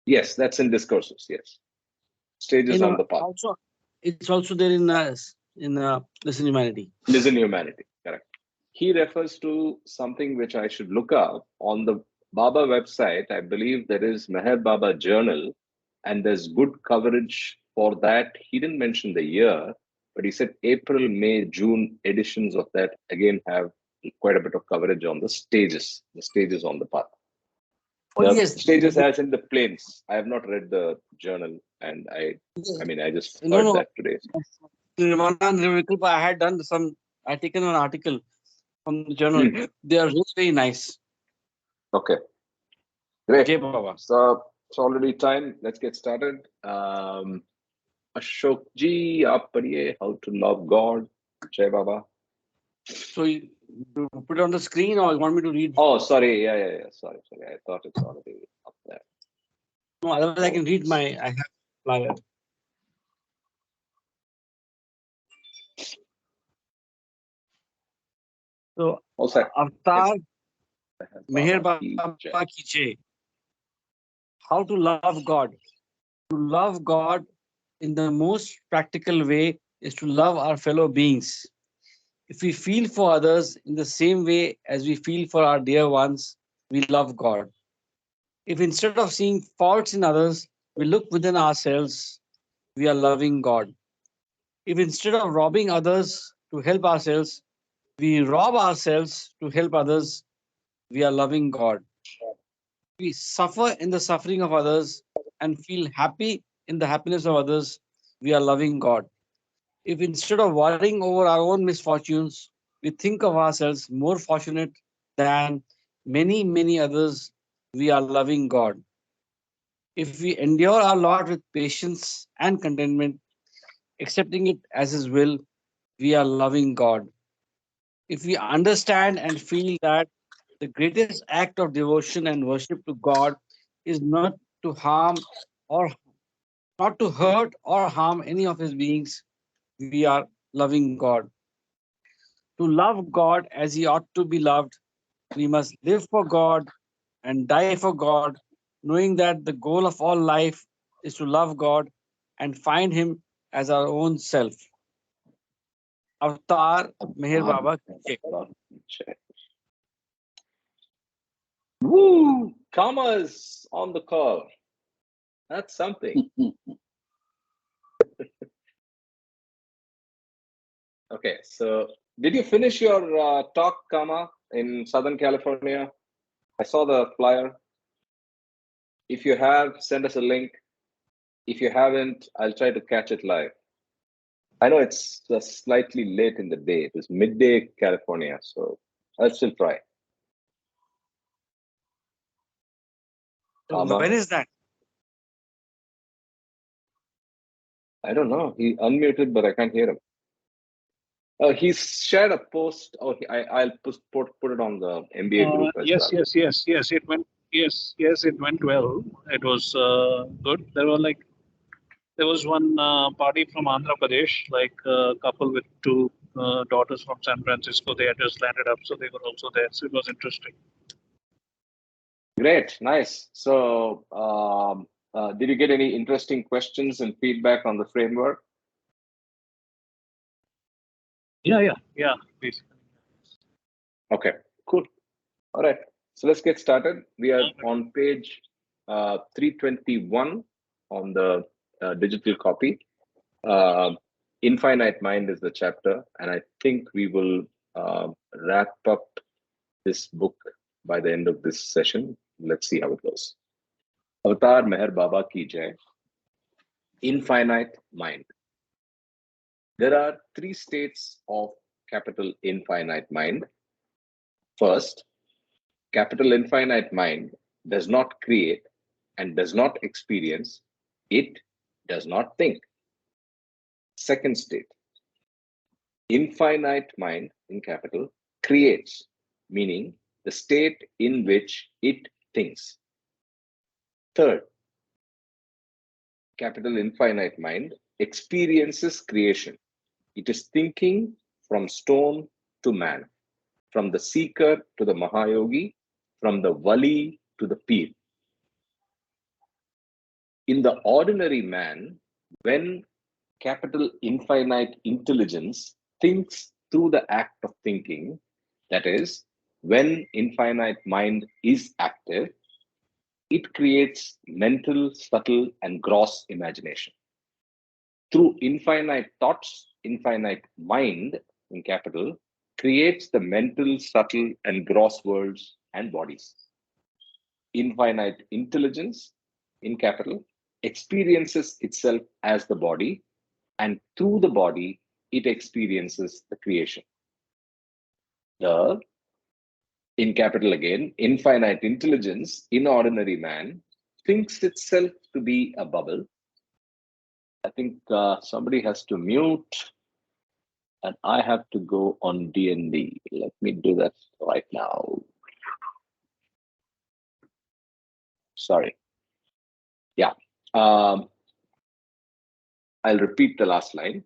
Yes, that's in discourses. Yes, stages on the path. Also, it's also there in Listen Humanity. Listen humanity. Correct. He refers to something which I should look up on the Baba website. I believe there is Meher Baba Journal, and there's good coverage for that. He didn't mention the year, but he said April, May, June editions of that again have quite a bit of coverage on the stages on the path. Oh The yes, stages as in the planes. I have not read the journal, and I mean, I just no, heard no. that today. Nirvana and Nirvikalpa, I had done some. I taken an article from the journal. Hmm. They are really very nice. Okay, great. Jay Baba. So it's already time. Let's get started. Ashok ji, aap padhiye How to Love God. Jai Baba. So you put it on the screen, or you want me to read? Oh, sorry. Yeah. Sorry. I thought it's already up there. No, otherwise I can read Oops. my. I have flyer. So All set. Avatar Meher Baba ki Baba jai. ki Jai. How to love God. To love God in the most practical way is to love our fellow beings. If we feel for others in the same way as we feel for our dear ones, we love God. If instead of seeing faults in others, we look within ourselves, we are loving God. If instead of robbing others to help ourselves, we rob ourselves to help others, we are loving God. We suffer in the suffering of others and feel happy in the happiness of others, we are loving God. If instead of worrying over our own misfortunes, we think of ourselves more fortunate than many, many others, we are loving God. If we endure our lot with patience and contentment, accepting it as His will, we are loving God. If we understand and feel that the greatest act of devotion and worship to God is not to harm or not to hurt or harm any of His beings, we are loving God. To love God as He ought to be loved, we must live for God and die for God, knowing that the goal of all life is to love God and find Him as our own self. Avatar Meher Baba Baba Ki ki jai. Woo! Commas on the call. That's something. Okay, so did you finish your talk, Kama, in Southern California? I saw the flyer. If you have, send us a link. If you haven't, I'll try to catch it live. I know it's slightly late in the day. It is midday California, so I'll still try. So when Kama, is that? I don't know. He unmuted, but I can't hear him. He's shared a post. Oh, I'll put it on the MBA group as Yes, well. yes, yes, yes. It went. Yes, it went well. It was good. There was one party from Andhra Pradesh, like a couple with two daughters from San Francisco. They had just landed up, so they were also there. So it was interesting. Great, nice. So, did you get any interesting questions and feedback on the framework? Yeah. Basically. Okay, cool. All right. So let's get started. We are on page 321 on the digital copy. Infinite Mind is the chapter, and I think we will wrap up this book by the end of this session. Let's see how it goes. Avatar Meher Baba ki jai. Infinite Mind. There are three states of capital infinite mind. First, capital infinite mind does not create and does not experience, it does not think. Second state, infinite mind in capital creates, meaning the state in which it thinks. Third, capital infinite mind experiences creation. It is thinking from stone to man, from the seeker to the Mahayogi, from the Wali to the Pir. In the ordinary man, when capital infinite intelligence thinks through the act of thinking, that is, when infinite mind is active, it creates mental, subtle, and gross imagination. Through infinite thoughts, infinite mind in capital creates the mental, subtle, and gross worlds and bodies. Infinite intelligence in capital experiences itself as the body, and through the body, it experiences the creation. The in capital again, infinite intelligence in ordinary man thinks itself to be a bubble. I think somebody has to mute, and I have to go on D&D. Let me do that right now. Sorry. Yeah. I'll repeat the last line.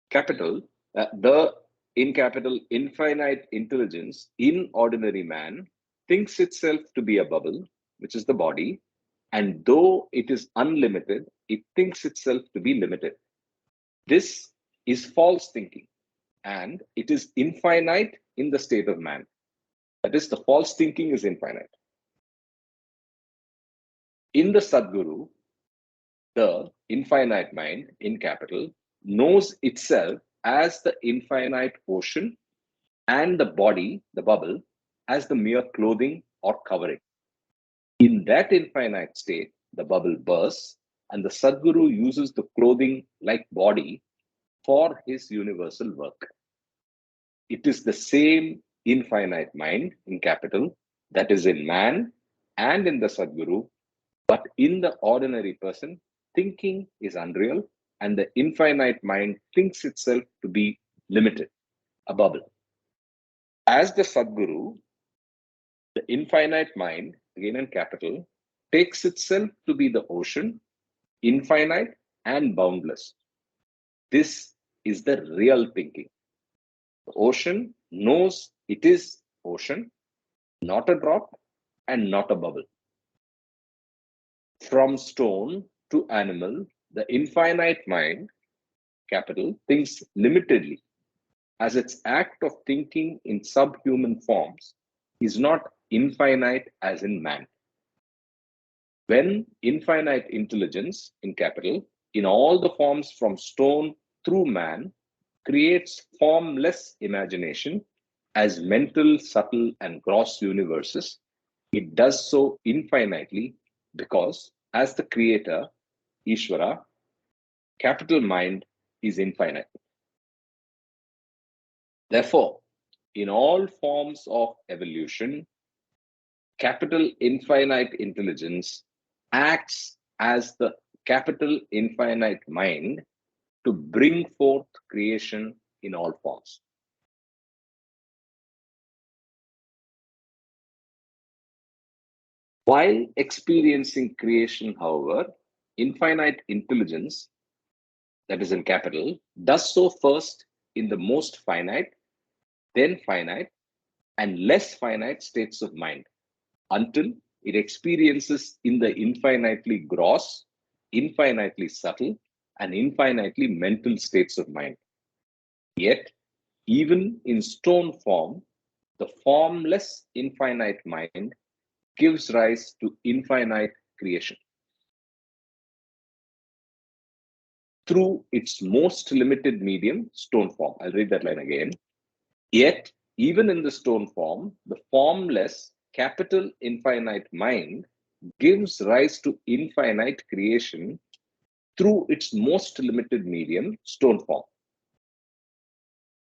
Capital, the in capital infinite intelligence in ordinary man thinks itself to be a bubble, which is the body, and though it is unlimited, it thinks itself to be limited. This is false thinking, and it is infinite in the state of man. That is, the false thinking is infinite. In the Sadguru, the infinite mind in capital knows itself as the infinite ocean and the body, the bubble, as the mere clothing or covering. In that infinite state, the bubble bursts, and the Sadguru uses the clothing like body for his universal work. It is the same infinite mind in capital that is in man and in the Sadguru, but in the ordinary person, thinking is unreal, and the infinite mind thinks itself to be limited, a bubble. As the Sadguru, the infinite mind, again in capital, takes itself to be the ocean, infinite and boundless. This is the real thinking. The ocean knows it is ocean, not a drop and not a bubble. From stone to animal, the infinite mind, capital, thinks limitedly, as its act of thinking in subhuman forms is not infinite as in man. When infinite intelligence in capital, in all the forms from stone through man, creates formless imagination as mental, subtle, and gross universes, it does so infinitely because, as the creator, Ishvara, capital mind is infinite. Therefore, in all forms of evolution, capital infinite intelligence acts as the capital infinite mind to bring forth creation in all forms. While experiencing creation, however, infinite intelligence, that is in capital, does so first in the most finite, then finite, and less finite states of mind until it experiences in the infinitely gross, infinitely subtle, and infinitely mental states of mind. Yet, even in stone form, the formless infinite mind gives rise to infinite creation. Through its most limited medium, stone form. I'll read that line again. Yet, even in the stone form, the formless capital infinite mind gives rise to infinite creation through its most limited medium, stone form.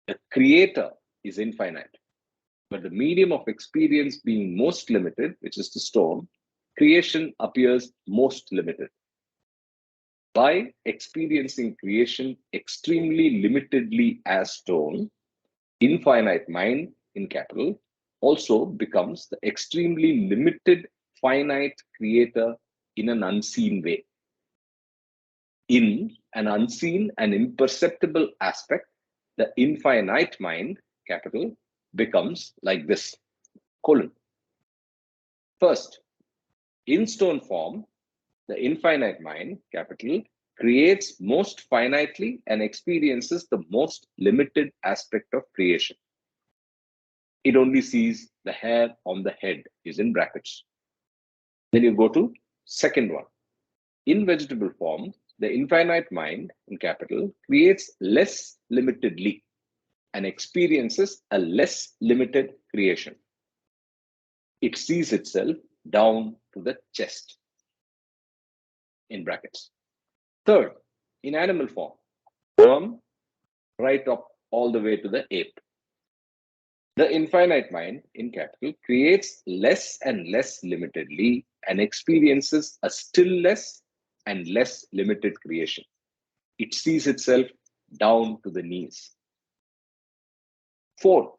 The creator is infinite, but the medium of experience being most limited, which is the stone, creation appears most limited. By experiencing creation extremely limitedly as stone, infinite mind in capital also becomes the extremely limited finite creator in an unseen way. In an unseen and imperceptible aspect, the infinite mind, capital, becomes like this, colon. First, in stone form, The infinite mind, capital, creates most finitely and experiences the most limited aspect of creation. It only sees the hair on the head, is in brackets. Then you go to second one. In vegetable form, the infinite mind, in capital, creates less limitedly and experiences a less limited creation. It sees itself down to the chest, in brackets. Third, in animal form, worm, right up all the way to the ape. The infinite mind, in capital, creates less and less limitedly and experiences a still less and less limited creation. It sees itself down to the knees. Fourth,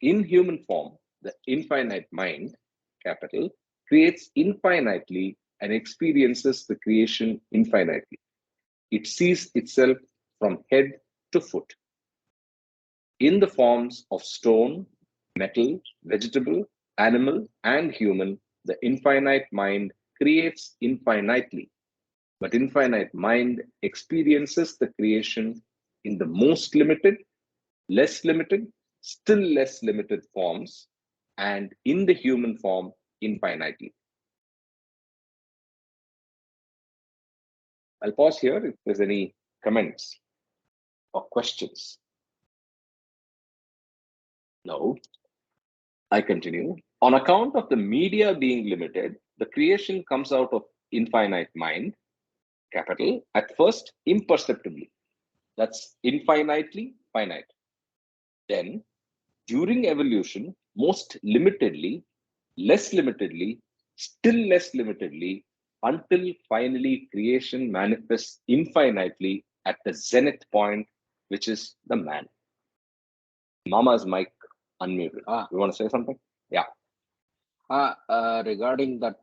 in human form, the infinite mind, capital, creates infinitely and experiences the creation infinitely. It sees itself from head to foot in the forms of stone, metal, vegetable, animal, and human. The infinite mind creates infinitely, but infinite mind experiences the creation in the most limited, less limited, still less limited forms, and in the human form infinitely. I'll pause here if there's any comments or questions. No. I continue. On account of the media being limited, the creation comes out of infinite mind, capital, at first imperceptibly. That's infinitely finite. Then, during evolution, most limitedly, less limitedly, still less limitedly, until finally creation manifests infinitely at the zenith point, which is the man. Mama's mic unmuted. You want to say something? Yeah. Regarding that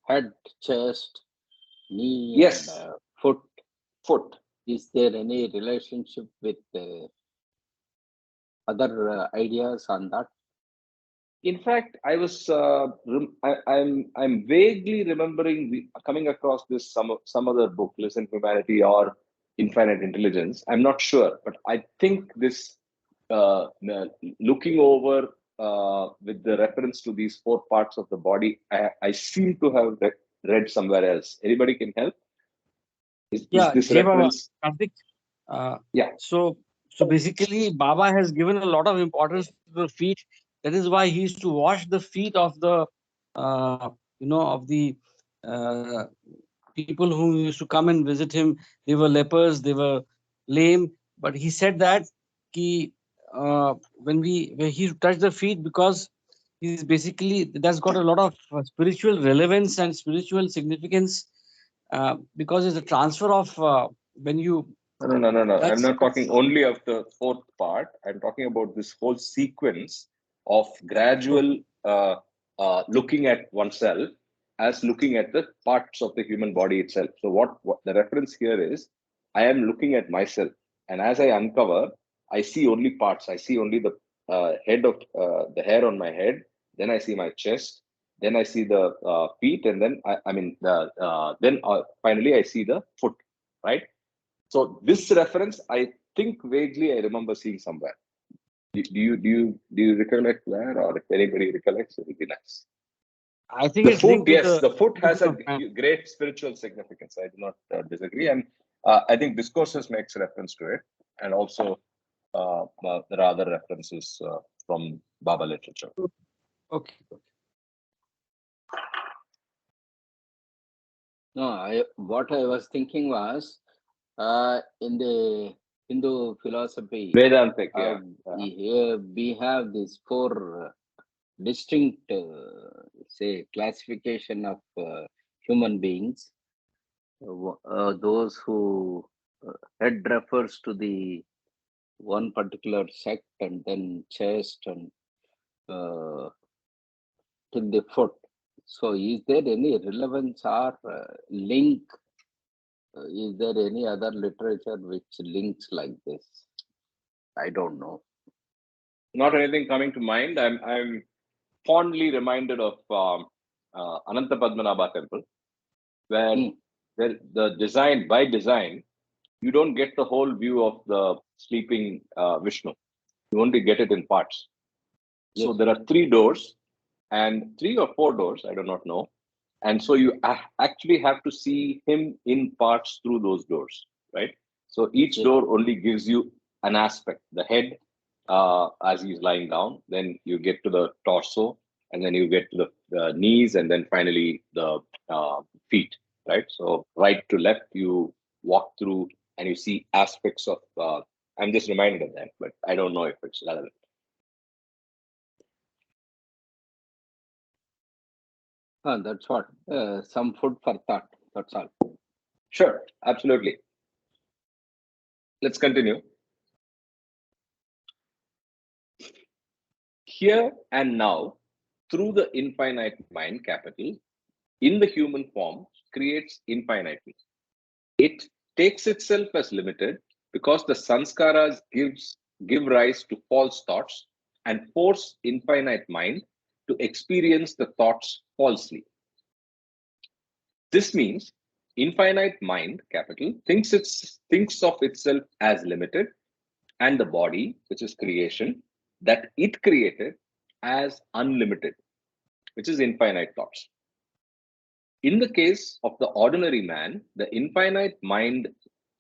head, chest, knee, Yes. and foot, Foot. is there any relationship with other ideas on that? In fact, I was I'm vaguely remembering coming across this some other book, Listen Humanity or Infinite Intelligence. I'm not sure, but I think this looking over with the reference to these four parts of the body, I seem to have read somewhere else. Anybody can help? Is Yeah, this Jay Baba, reference? Karthik. Uh, Yeah. so basically, Baba has given a lot of importance to the feet. That is why he used to wash the feet of the, of the uh, people who used to come and visit him. They were lepers, they were lame, but he said that when he touched the feet, because he's basically that's got a lot of spiritual relevance and spiritual significance, because it's a transfer of when you No. I'm touch. not talking only of the fourth part. I'm talking about this whole sequence of gradual looking at oneself as looking at the parts of the human body itself. So, what the reference here is, I am looking at myself, and as I uncover, I see only parts. I see only the head of the hair on my head. Then I see my chest. Then I see the feet, and then then finally I see the foot. Right. So this reference, I think vaguely I remember seeing somewhere. Do you recollect where, or if anybody recollects, it would be nice. I think The it's foot, linked to yes, the the foot has a man. great spiritual significance. I do not disagree, and I think discourses makes reference to it, and also there are other references from Baba literature. Okay. No, what I was thinking was in the Hindu philosophy, Vedantic, yeah. we have these four distinct, say, classification of human beings. Those who head refers to the one particular sect, and then chest, and till the foot. So, is there any relevance or link? Is there any other literature which links like this? I don't know. Not anything coming to mind. I'm fondly reminded of Ananta Padmanabha temple. where the design, by design, you don't get the whole view of the sleeping Vishnu. You only get it in parts. So Yes. there are 3 doors, and 3 or 4 doors, I do not know. And so you actually have to see him in parts through those doors, right? So each Yes. door only gives you an aspect: the head as he's lying down, then you get to the torso, and then you get to the knees, and then finally the feet, right? So right to left, you walk through and you see aspects of. I'm just reminded of that, but I don't know if it's relevant. That's what. Some food for thought. That's all. Sure, absolutely. Let's continue. Here and now, through the infinite mind capital, in the human form, creates infinitely. It takes itself as limited because the sanskaras give rise to false thoughts and force infinite mind to experience the thoughts falsely. This means infinite mind capital thinks of itself as limited, and the body, which is creation, that it created, as unlimited, which is infinite thoughts. In the case of the ordinary man, the infinite mind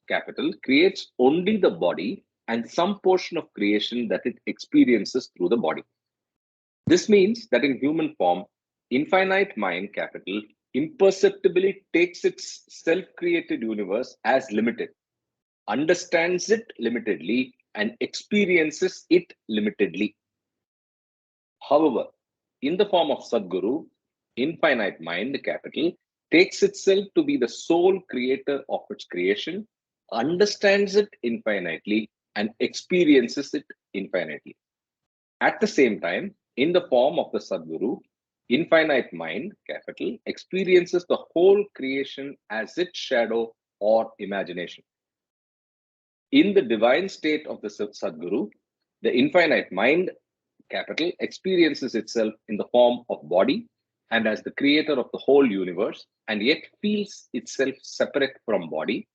capital creates only the body and some portion of creation that it experiences through the body. This means that in human form, infinite mind capital imperceptibly takes its self created universe as limited, understands it limitedly, and experiences it limitedly. However, in the form of Sadguru, infinite mind capital takes itself to be the sole creator of its creation, understands it infinitely, and experiences it infinitely. At the same time, in the form of the Sadguru, infinite mind capital experiences the whole creation as its shadow or imagination. In the divine state of the Sadguru, the infinite mind capital experiences itself in the form of body and as the creator of the whole universe, and yet feels itself separate from body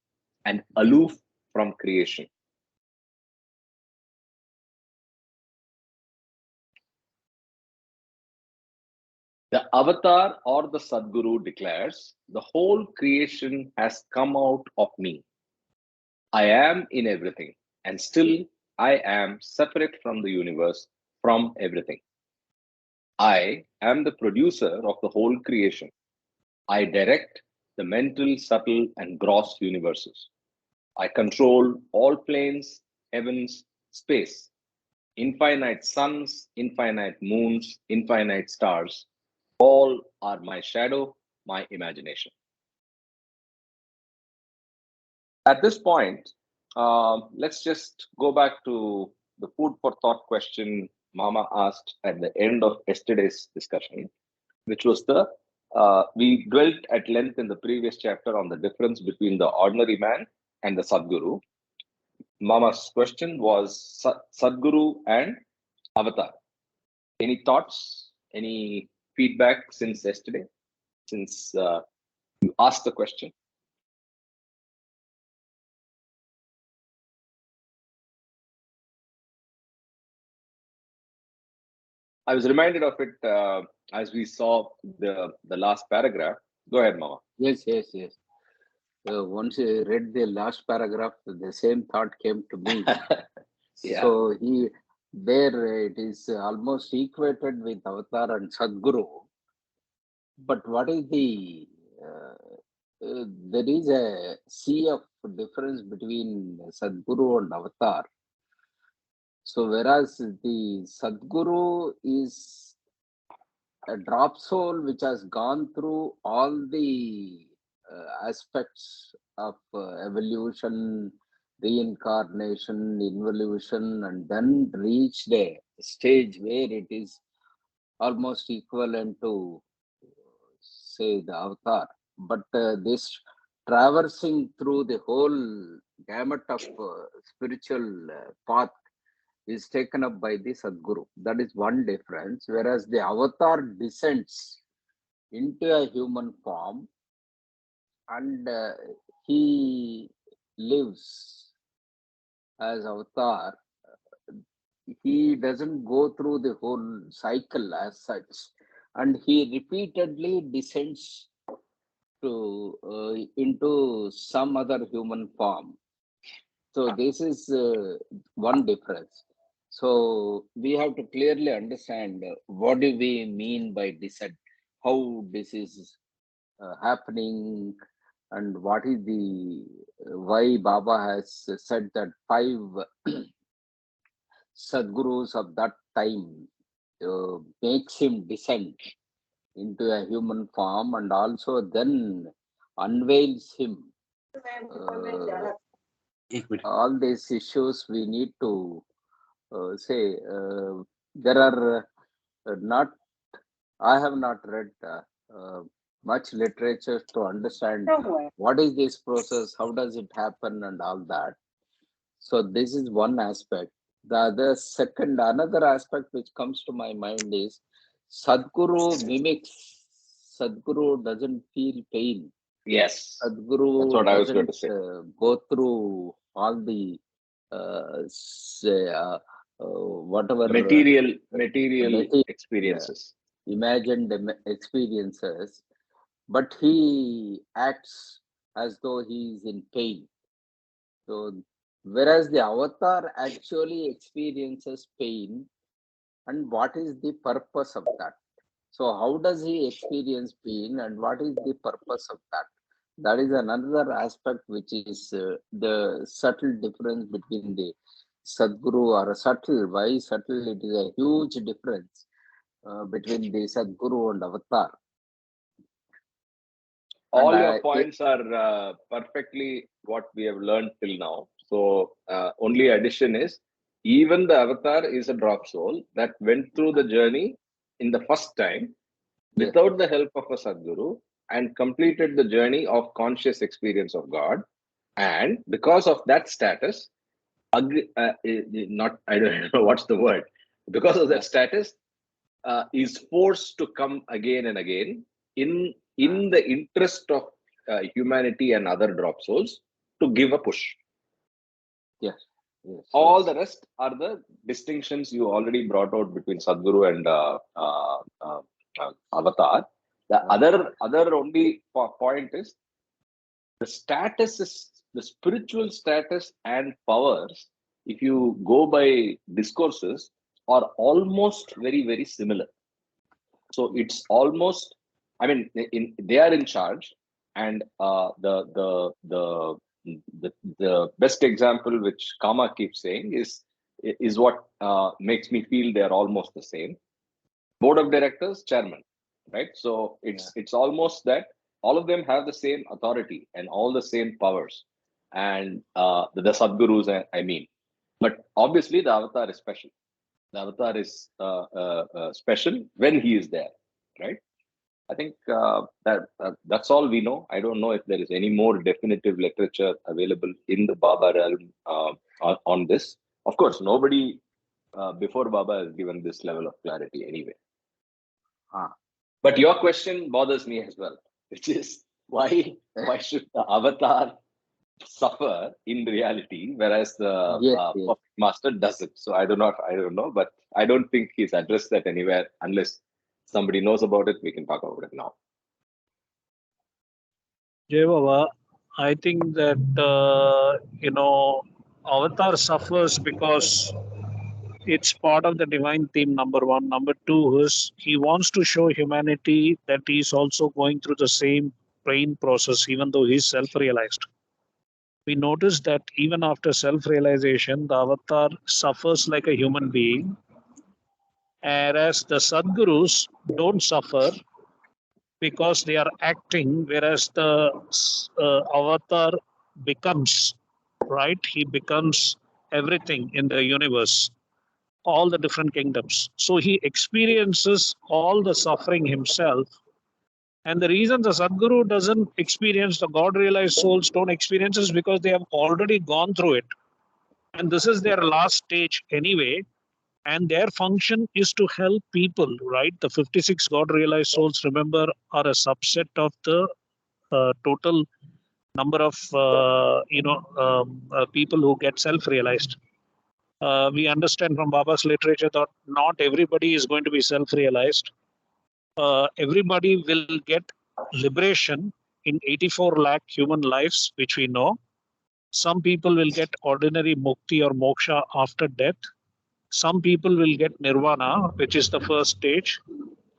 and aloof from creation. The avatar or the Sadguru declares, the whole creation has come out of me. I am in everything, and still I am separate from the universe, from everything. I am the producer of the whole creation. I direct the mental, subtle, and gross universes. I control all planes, heavens, space, infinite suns, infinite moons, infinite stars. All are my shadow, my imagination. At this point, let's just go back to the food for thought question Mama asked at the end of yesterday's discussion, which was we dwelt at length in the previous chapter on the difference between the ordinary man and the Sadguru. Mama's question was Sadguru and Avatar. Any thoughts? Any feedback since yesterday? Since you asked the question? I was reminded of it as we saw the last paragraph. Go ahead, Mama. Yes, yes, yes. Once I read the last paragraph, the same thought came to me. Yeah. So it is almost equated with Avatar and Sadguru. But what is there is a sea of difference between Sadguru and Avatar. So whereas the Sadguru is a drop soul which has gone through all the aspects of evolution, reincarnation, involution, and then reached a stage where it is almost equivalent to, say, the Avatar. But this traversing through the whole gamut of spiritual path is taken up by the Sadguru. That is one difference. Whereas the Avatar descends into a human form and he lives as avatar. He doesn't go through the whole cycle as such, and he repeatedly descends to into some other human form. So this is one difference. So we have to clearly understand what do we mean by descent, how this is happening, and what is the why Baba has said that 5 Sadgurus of that time makes him descend into a human form, and also then unveils him. All these issues we need to say. There are not, I have not read much literature to understand what is this process, how does it happen, and all that. So this is one aspect. The other another aspect which comes to my mind is Sadguru mimics. Sadguru doesn't feel pain. Yes, Sadguru that's what I was going to doesn't say. go through all the whatever Material material, experiences. imagined experiences, but he acts as though he is in pain. So, whereas the avatar actually experiences pain, and what is the purpose of that? So, how does he experience pain, and what is the purpose of that? That is another aspect which is the subtle difference between the Sadguru, or subtle. Why subtle? It is a huge difference between the Sadguru and avatar. All And your points are perfectly what we have learned till now. So only addition is, even the avatar is a drop soul that went through the journey in the first time without the help of a Sadguru, and completed the journey of conscious experience of God. And because of that status, not I don't know what's the word. Because of that status, is forced to come again and again in the interest of humanity and other drop souls to give a push. yes, All the rest are the distinctions you already brought out between Sadguru and Avatar. The other only point is the status is the spiritual status and powers. If you go by discourses, are almost very similar. So it's almost, I mean, they are in charge, and the best example which Kama keeps saying is what makes me feel they are almost the same. Board of directors, chairman, right? So it's almost that all of them have the same authority and all the same powers, and the Sadgurus, I mean, but obviously the avatar is special. The avatar is special when he is there, right? I think that's all we know. I don't know if there is any more definitive literature available in the Baba realm on this. Of course, nobody before Baba has given this level of clarity anyway. But your question bothers me as well, which is why should the avatar suffer in reality, whereas the perfect master doesn't? So I don't know, but I don't think he's addressed that anywhere. Unless somebody knows about it, we can talk about it now. Jai Baba, I think that Avatar suffers because it's part of the divine theme, number one. Number two is he wants to show humanity that he's also going through the same pain process, even though he's self-realized. We notice that even after self-realization, the avatar suffers like a human being, whereas the Sadgurus don't suffer because they are acting, whereas the avatar becomes, right? He becomes everything in the universe, all the different kingdoms. So he experiences all the suffering himself. And the reason the Sadguru doesn't experience, the God realized souls don't experience, is because they have already gone through it. And this is their last stage anyway. And their function is to help people, right? The 56 God realized souls, remember, are a subset of the total number of people who get self-realized. We understand from Baba's literature that not everybody is going to be self-realized. Everybody will get liberation in 84 lakh human lives, which we know. Some people will get ordinary mukti or moksha after death. Some people will get nirvana, which is the first stage.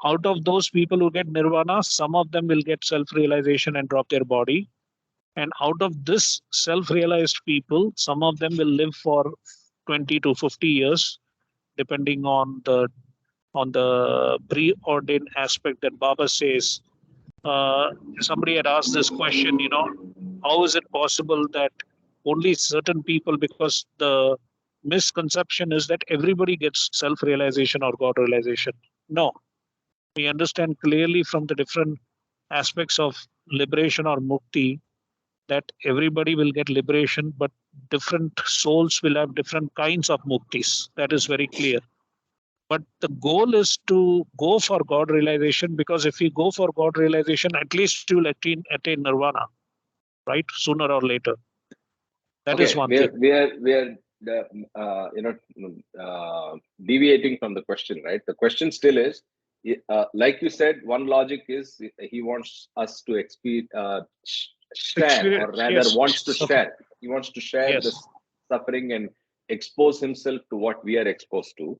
Out of those people who get nirvana, some of them will get self-realization and drop their body. And out of this self-realized people, some of them will live for 20 to 50 years, depending on the preordained aspect that Baba says. Somebody had asked this question, how is it possible that only certain people, because the misconception is that everybody gets self-realization or God realization. No, we understand clearly from the different aspects of liberation or mukti that everybody will get liberation, but different souls will have different kinds of muktis. That is very clear. But the goal is to go for God realization, because if you go for God realization, at least you will attain nirvana, right? Sooner or later. That is one thing. We are deviating from the question, right? The question still is, like you said, one logic is he wants us to share, or rather wants to share. He wants to share this suffering and expose himself to what we are exposed to.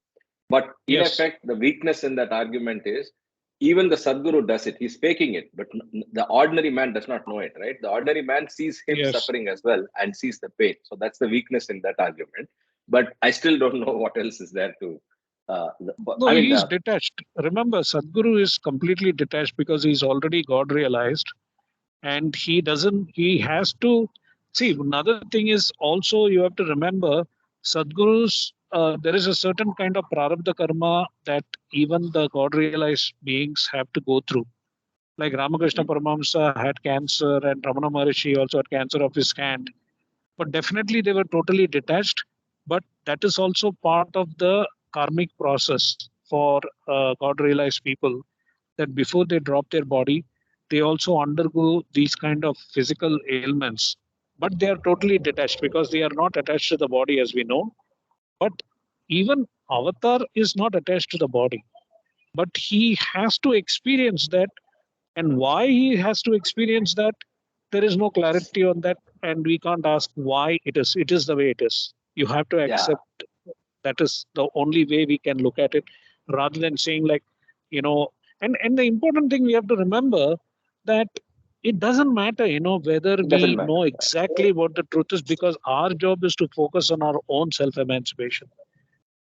But in effect, the weakness in that argument is even the Sadguru does it. He's faking it, but the ordinary man does not know it, right? The ordinary man sees him suffering as well and sees the pain. So that's the weakness in that argument. But I still don't know what else is there to. He's detached. Remember, Sadguru is completely detached because he's already God realized, and he has to see. Another thing is also, you have to remember, Sadguru's there is a certain kind of prarabdha karma that even the God realized beings have to go through. Like Ramakrishna Paramahamsa had cancer, and Ramana Maharishi also had cancer of his hand. But definitely they were totally detached. But that is also part of the karmic process for God realized people, that before they drop their body, they also undergo these kind of physical ailments. But they are totally detached because they are not attached to the body, as we know. But even Avatar is not attached to the body. But he has to experience that. And why he has to experience that, there is no clarity on that. And we can't ask why it is. It is the way it is. You have to accept that is the only way we can look at it, rather than saying like, and the important thing we have to remember, that it doesn't matter, whether we know exactly what the truth is, because our job is to focus on our own self-emancipation,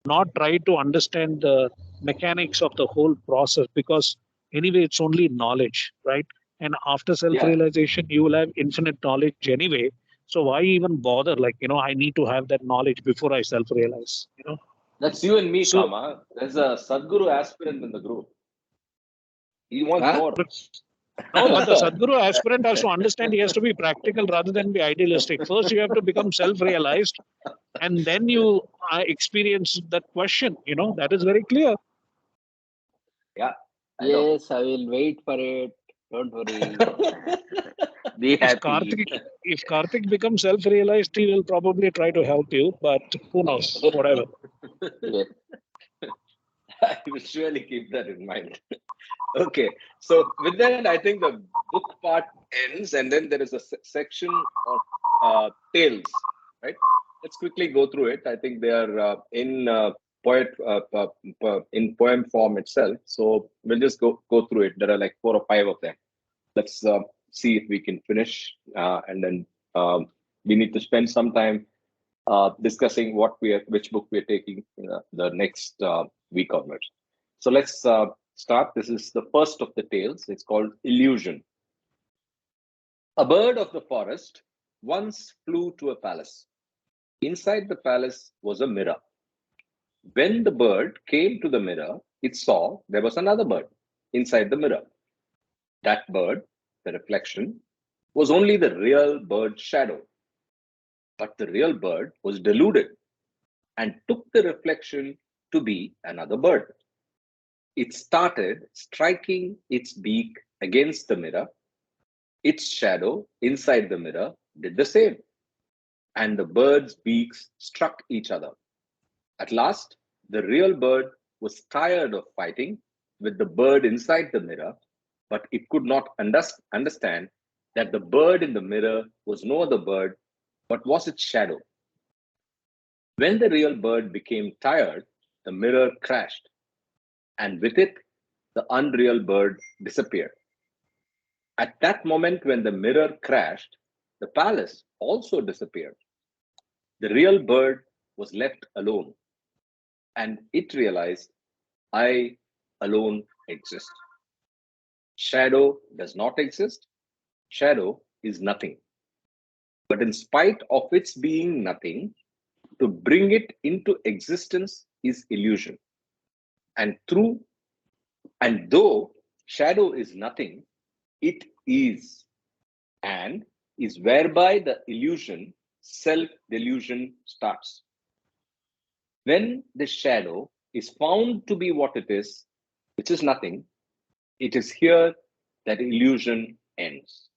not try to understand the mechanics of the whole process, because anyway, it's only knowledge, right? And after self-realization, you will have infinite knowledge anyway. So why even bother? Like, I need to have that knowledge before I self-realize, That's you and me, Kama. There's a Sadguru aspirant in the group. He wants more. No, but the Sadguru aspirant has to understand he has to be practical rather than be idealistic. First, you have to become self-realized, and then you experience that question. That is very clear. Yeah. Yes, I will wait for it. Don't worry. Be happy. If Karthik becomes self-realized, he will probably try to help you, but who knows? Whatever. Yes. I will surely keep that in mind. Okay, so with that, I think the book part ends, and then there is a section of tales, right? Let's quickly go through it. I think they are in poem form itself, so we'll just go through it. There are like 4 or 5 of them. Let's see if we can finish, and then we need to spend some time discussing which book we are taking the next week onwards. So let's start. This is the first of the tales. It's called Illusion. A bird of the forest once flew to a palace. Inside the palace was a mirror. When the bird came to the mirror, it saw there was another bird inside the mirror. That bird, the reflection, was only the real bird's shadow. But the real bird was deluded and took the reflection to be another bird. It started striking its beak against the mirror. its shadow inside the mirror did the same, and the birds' beaks struck each other. At last, the real bird was tired of fighting with the bird inside the mirror, but it could not understand that the bird in the mirror was no other bird but was its shadow. When the real bird became tired, the mirror crashed, and with it, the unreal bird disappeared. At that moment, when the mirror crashed, the palace also disappeared. The real bird was left alone, and it realized, I alone exist. Shadow does not exist. Shadow is nothing. But in spite of its being nothing, to bring it into existence is illusion. And though shadow is nothing, it is, and is whereby the illusion, self-delusion starts. When the shadow is found to be what it is, which is nothing, it is here that illusion ends.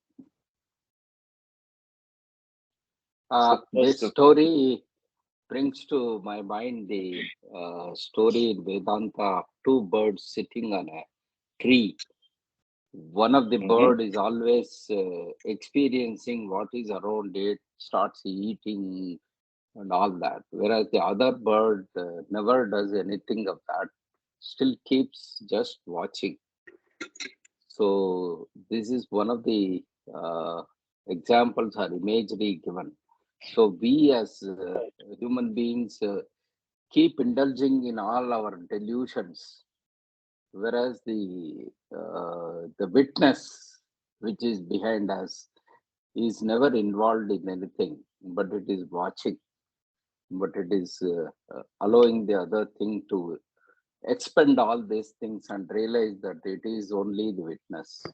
This story brings to my mind the story in Vedanta of two birds sitting on a tree. One of the bird is always experiencing what is around it, starts eating and all that, whereas the other bird never does anything of that, still keeps just watching. So this is one of the examples or imagery given. So we as human beings keep indulging in all our delusions, whereas the witness which is behind us is never involved in anything, but it is watching, but it is allowing the other thing to expend all these things and realize that it is only the witness.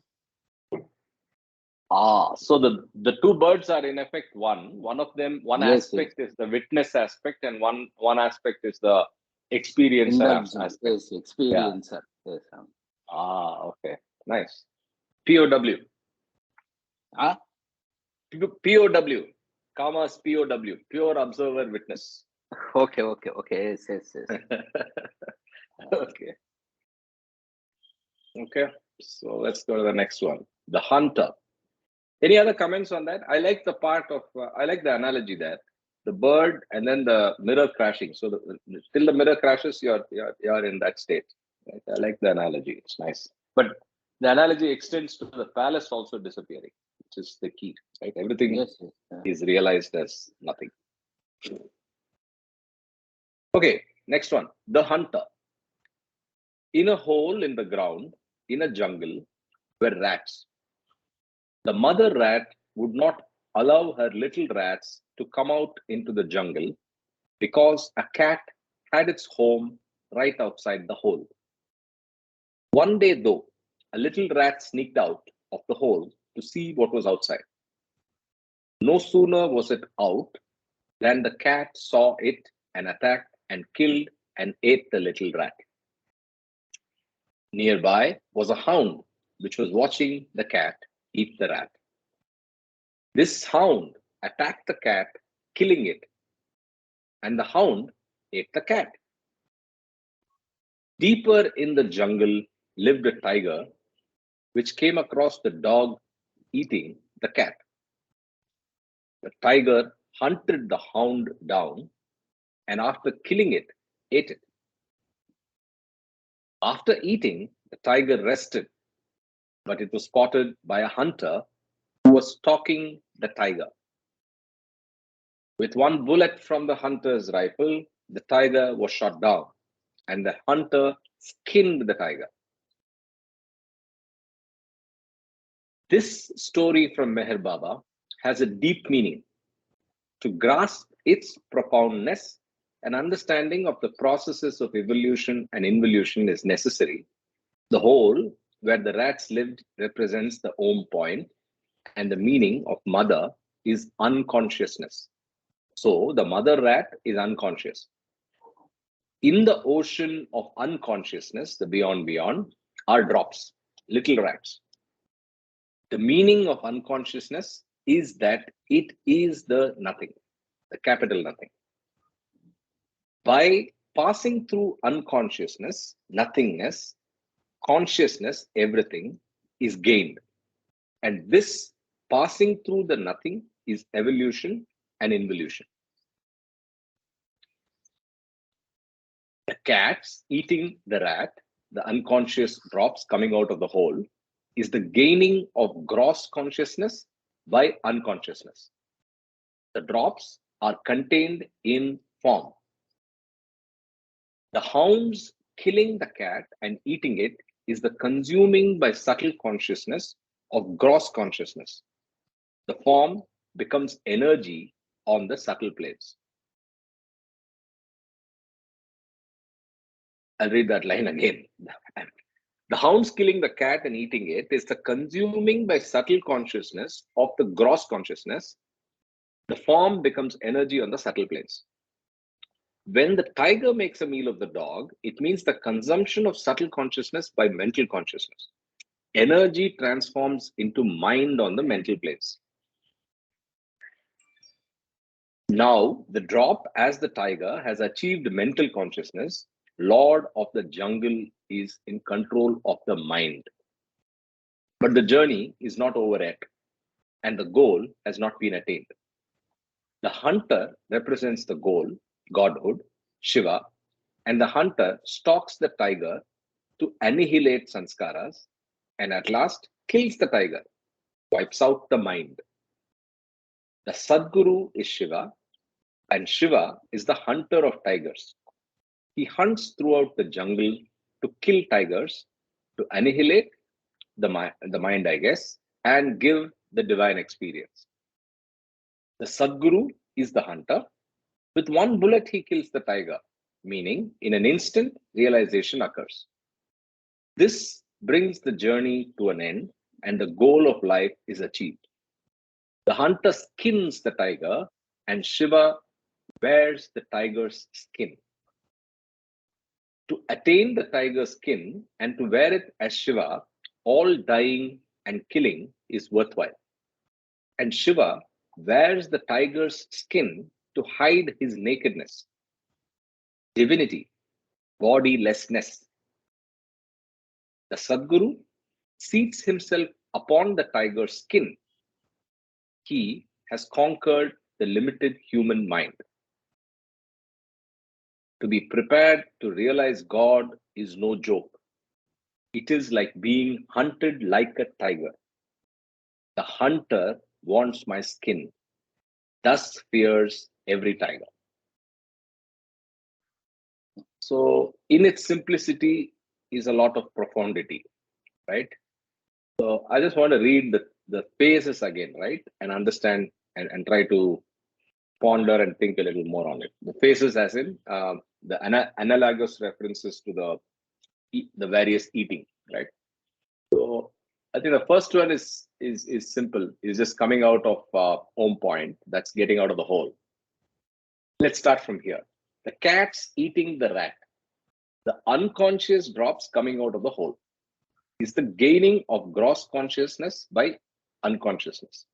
So the two birds are in effect one. One of them, one Yes, aspect is the witness aspect, and one aspect is the experiencer aspect. Yes, experiencer. Yes. Okay, nice. POW. Ah, POW. Commas POW. Pure observer witness. okay. Yes. Okay. Okay. So let's go to the next one. The hunter. Any other comments on that? I like the part of, I like the analogy there. The bird and then the mirror crashing. So till the mirror crashes, you're in that state. Right? I like the analogy. It's nice. But the analogy extends to the palace also disappearing, which is the key. Right? Everything Yes. is realized as nothing. Okay, next one. The hunter. In a hole in the ground, in a jungle, were rats. The mother rat would not allow her little rats to come out into the jungle because a cat had its home right outside the hole. One day, though, a little rat sneaked out of the hole to see what was outside. No sooner was it out than the cat saw it and attacked and killed and ate the little rat. Nearby was a hound which was watching the cat eat the rat. This hound attacked the cat, killing it, and the hound ate the cat. Deeper in the jungle lived a tiger, which came across the dog eating the cat. The tiger hunted the hound down and, after killing it, ate it. After eating, the tiger rested, but it was spotted by a hunter who was stalking the tiger. With one bullet from the hunter's rifle, the tiger was shot down, and the hunter skinned the tiger. This story from Meher Baba has a deep meaning. To grasp its profoundness, an understanding of the processes of evolution and involution is necessary. The hole where the rats lived represents the Om point, and the meaning of mother is unconsciousness. So the mother rat is unconscious. In the ocean of unconsciousness, the beyond, are drops, little rats. The meaning of unconsciousness is that it is the nothing, the capital nothing. By passing through unconsciousness, nothingness, consciousness, everything is gained. And this passing through the nothing is evolution and involution. The cats eating the rat, the unconscious drops coming out of the hole, is the gaining of gross consciousness by unconsciousness. The drops are contained in form. The hounds killing the cat and eating it is the consuming by subtle consciousness of gross consciousness. The form becomes energy on the subtle planes. I'll read that line again. The hounds killing the cat and eating it is the consuming by subtle consciousness of the gross consciousness. The form becomes energy on the subtle planes. When the tiger makes a meal of the dog, it means the consumption of subtle consciousness by mental consciousness. Energy transforms into mind on the mental planes. Now, the drop as the tiger has achieved mental consciousness. Lord of the jungle is in control of the mind. But the journey is not over yet, and the goal has not been attained. The hunter represents the goal, godhood, Shiva, and the hunter stalks the tiger to annihilate sanskaras and at last kills the tiger, wipes out the mind. The Sadguru is Shiva, and Shiva is the hunter of tigers. He hunts throughout the jungle to kill tigers, to annihilate the mind, I guess, and give the divine experience. The Sadguru is the hunter. With one bullet, he kills the tiger, meaning in an instant, realization occurs. This brings the journey to an end, and the goal of life is achieved. The hunter skins the tiger, and Shiva wears the tiger's skin. To attain the tiger's skin and to wear it as Shiva, all dying and killing is worthwhile. And Shiva wears the tiger's skin to hide his nakedness, divinity, bodilessness. The Sadguru seats himself upon the tiger's skin. He has conquered the limited human mind. To be prepared to realize God is no joke. It is like being hunted like a tiger. The hunter wants my skin, thus fears every tiger. So, in its simplicity is a lot of profundity, right? So, I just want to read the phases again, right? And understand and try to ponder and think a little more on it. The phases, as in the analogous references to the various eating, right? So I think the first one is simple. Is just coming out of home point. That's getting out of the hole. Let's start from here. The cat's eating the rat. The unconscious drops coming out of the hole is the gaining of gross consciousness by unconsciousness.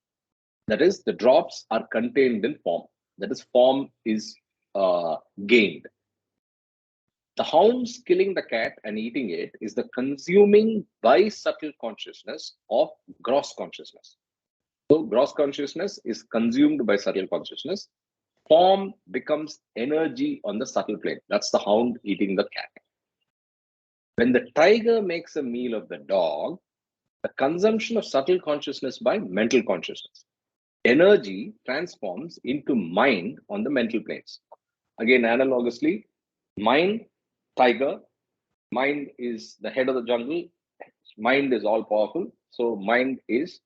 That is, the drops are contained in form. That is, form is gained. The hounds killing the cat and eating it is the consuming by subtle consciousness of gross consciousness. So, gross consciousness is consumed by subtle consciousness. Form becomes energy on the subtle plane. That's the hound eating the cat. When the tiger makes a meal of the dog, the consumption of subtle consciousness by mental consciousness. Energy transforms into mind on the mental planes. Again, analogously, mind, tiger, mind is the head of the jungle, mind is all powerful. So, mind is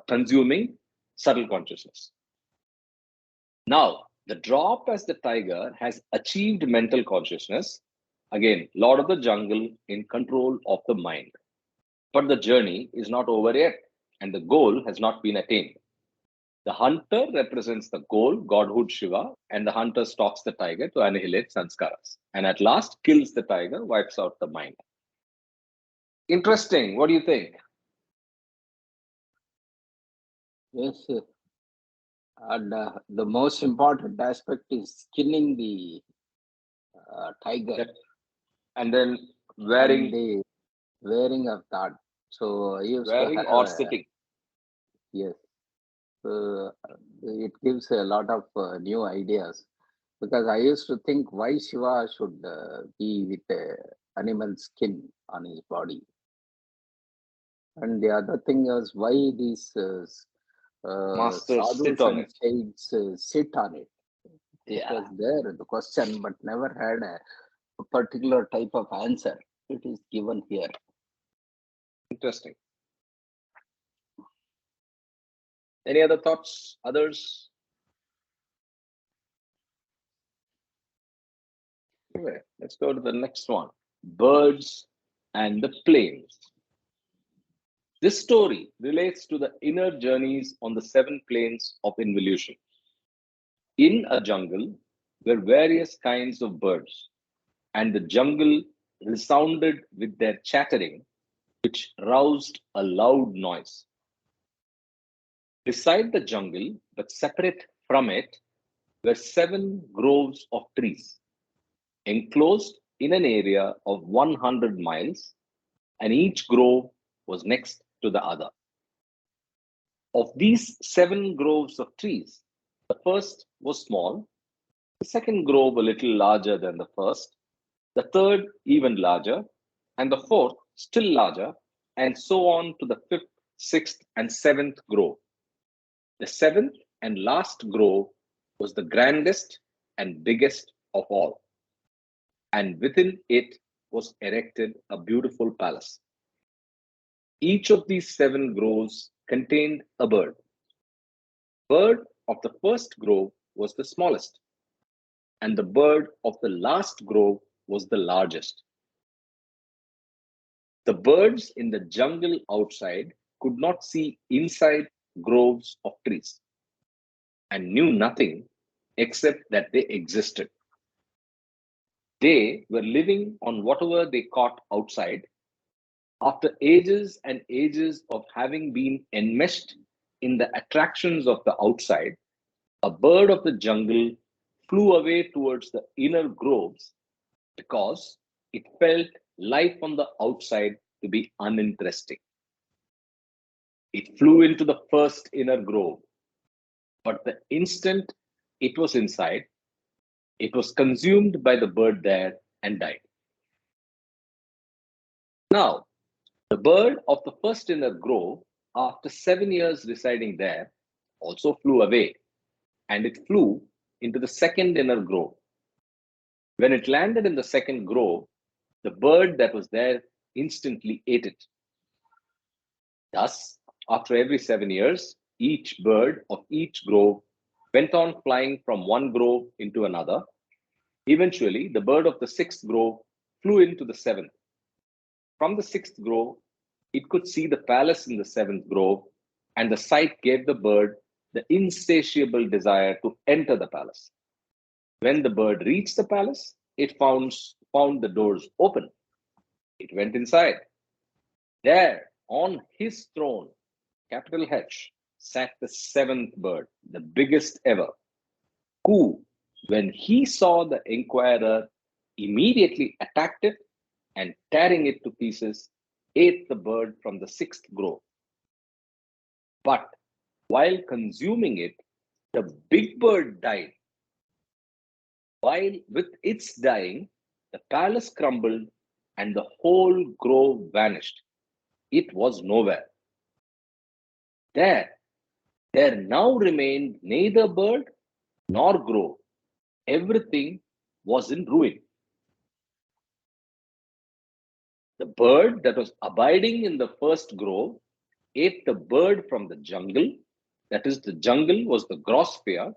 consuming subtle consciousness. Now, the drop as the tiger has achieved mental consciousness. Again, Lord of the jungle in control of the mind. But the journey is not over yet, and the goal has not been attained. The hunter represents the goal, godhood Shiva, and the hunter stalks the tiger to annihilate sanskaras. And at last, kills the tiger, wipes out the mind. Interesting. What do you think? Yes, and the most important aspect is skinning the tiger Yep. And then and wearing, the wearing of that. So I used to wearing have or a, sitting. yes, it gives a lot of new ideas because I used to think why Shiva should be with a animal skin on his body. And the other thing is why these Masters sit sadhus on and it. saints sit on it. It Yeah. was there, the question, but never had a particular type of answer. It is given here. Interesting. Any other thoughts? Others? Okay, let's go to the next one. Birds and the plains. This story relates to the inner journeys on the seven planes of involution. In a jungle were various kinds of birds, and the jungle resounded with their chattering, which roused a loud noise. Beside the jungle, but separate from it, were seven groves of trees, enclosed in an area of 100 miles, and each grove was next to the other. Of these seven groves of trees, the first was small, the second grove a little larger than the first, the third even larger, and the fourth still larger, and so on to the fifth, sixth, and seventh grove. The seventh and last grove was the grandest and biggest of all, and within it was erected a beautiful palace. Each of these seven groves contained a bird. The bird of the first grove was the smallest, and the bird of the last grove was the largest. The birds in the jungle outside could not see inside groves of trees and knew nothing except that they existed. They were living on whatever they caught outside. After ages and ages of having been enmeshed in the attractions of the outside, a bird of the jungle flew away towards the inner groves because it felt life on the outside to be uninteresting. It flew into the first inner grove, but the instant it was inside, it was consumed by the bird there and died. Now, the bird of the first inner grove, after 7 years residing there, also flew away, and it flew into the second inner grove. When it landed in the second grove, the bird that was there instantly ate it. Thus, after every 7 years, each bird of each grove went on flying from one grove into another. Eventually, the bird of the sixth grove flew into the seventh. From the sixth grove, it could see the palace in the seventh grove, and the sight gave the bird the insatiable desire to enter the palace. When the bird reached the palace, it found the doors open. It went inside. There, on his throne, capital H, sat the seventh bird, the biggest ever, who, when he saw the inquirer, immediately attacked it and, tearing it to pieces, ate the bird from the sixth grove. But while consuming it, the big bird died. While with its dying, the palace crumbled and the whole grove vanished. It was nowhere. There, there now remained neither bird nor grove. Everything was in ruin. The bird that was abiding in the first grove ate the bird from the jungle. That is, the jungle was the gross sphere,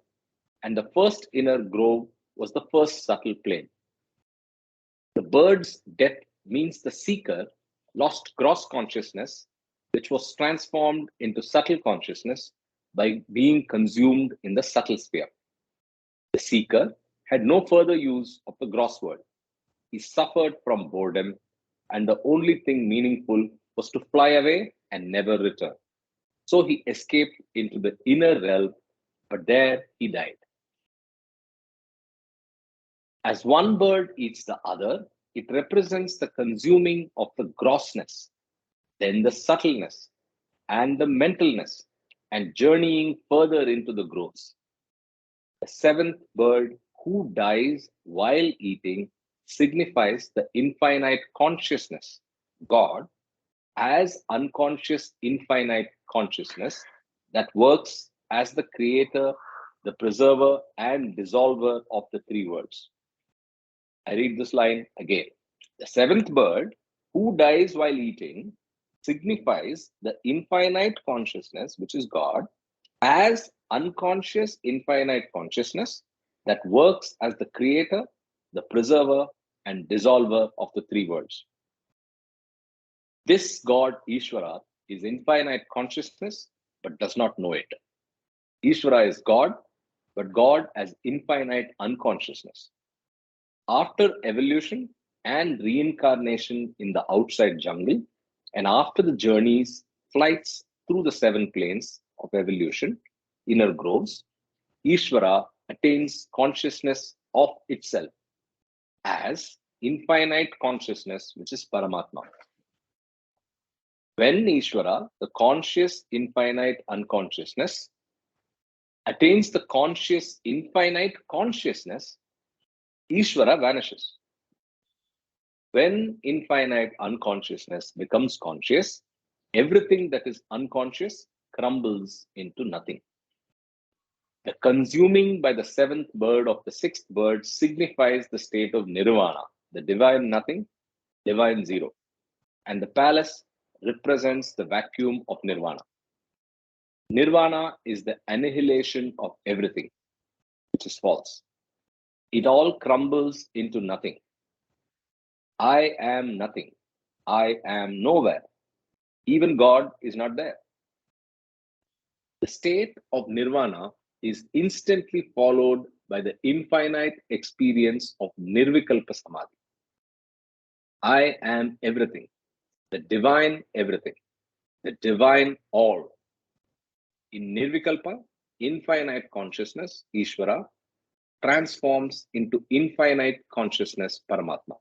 and the first inner grove was the first subtle plane. The bird's death means the seeker lost gross consciousness, which was transformed into subtle consciousness by being consumed in the subtle sphere. The seeker had no further use of the gross world. He suffered from boredom, and the only thing meaningful was to fly away and never return. So he escaped into the inner realm, but there he died. As one bird eats the other, it represents the consuming of the grossness, then the subtleness, and the mentalness, and journeying further into the growths. The seventh bird who dies while eating signifies the infinite consciousness, God, as unconscious infinite consciousness that works as the creator, the preserver, and dissolver of the three worlds. I read this line again. The seventh bird who dies while eating signifies the infinite consciousness, which is God, as unconscious infinite consciousness that works as the creator, the preserver, and dissolver of the three worlds. This God, Ishvara, is infinite consciousness but does not know it. Ishvara is God, but God as infinite unconsciousness. After evolution and reincarnation in the outside jungle, and after the journeys, flights through the seven planes of evolution, inner groves, Ishvara attains consciousness of itself as infinite consciousness, which is Paramatma. When Ishvara, the conscious infinite unconsciousness, attains the conscious infinite consciousness, Ishvara vanishes. When infinite unconsciousness becomes conscious, everything that is unconscious crumbles into nothing. The consuming by the seventh bird of the sixth bird signifies the state of nirvana, the divine nothing, divine zero. And the palace represents the vacuum of nirvana. Nirvana is the annihilation of everything, which is false. It all crumbles into nothing. I am nothing. I am nowhere. Even God is not there. The state of nirvana is instantly followed by the infinite experience of nirvikalpa samadhi. I am everything, the divine everything, the divine all. In nirvikalpa, infinite consciousness, Ishvara, transforms into infinite consciousness, Paramatma.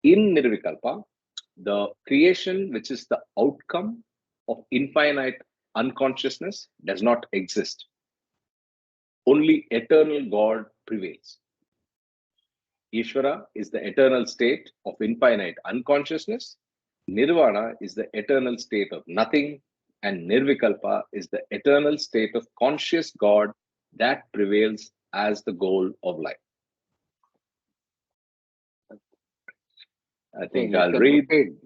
In nirvikalpa, the creation, which is the outcome of infinite unconsciousness, does not exist. Only eternal God prevails. Ishvara is the eternal state of infinite unconsciousness. Nirvana is the eternal state of nothing. And Nirvikalpa is the eternal state of conscious God that prevails as the goal of life. I think I'll repeat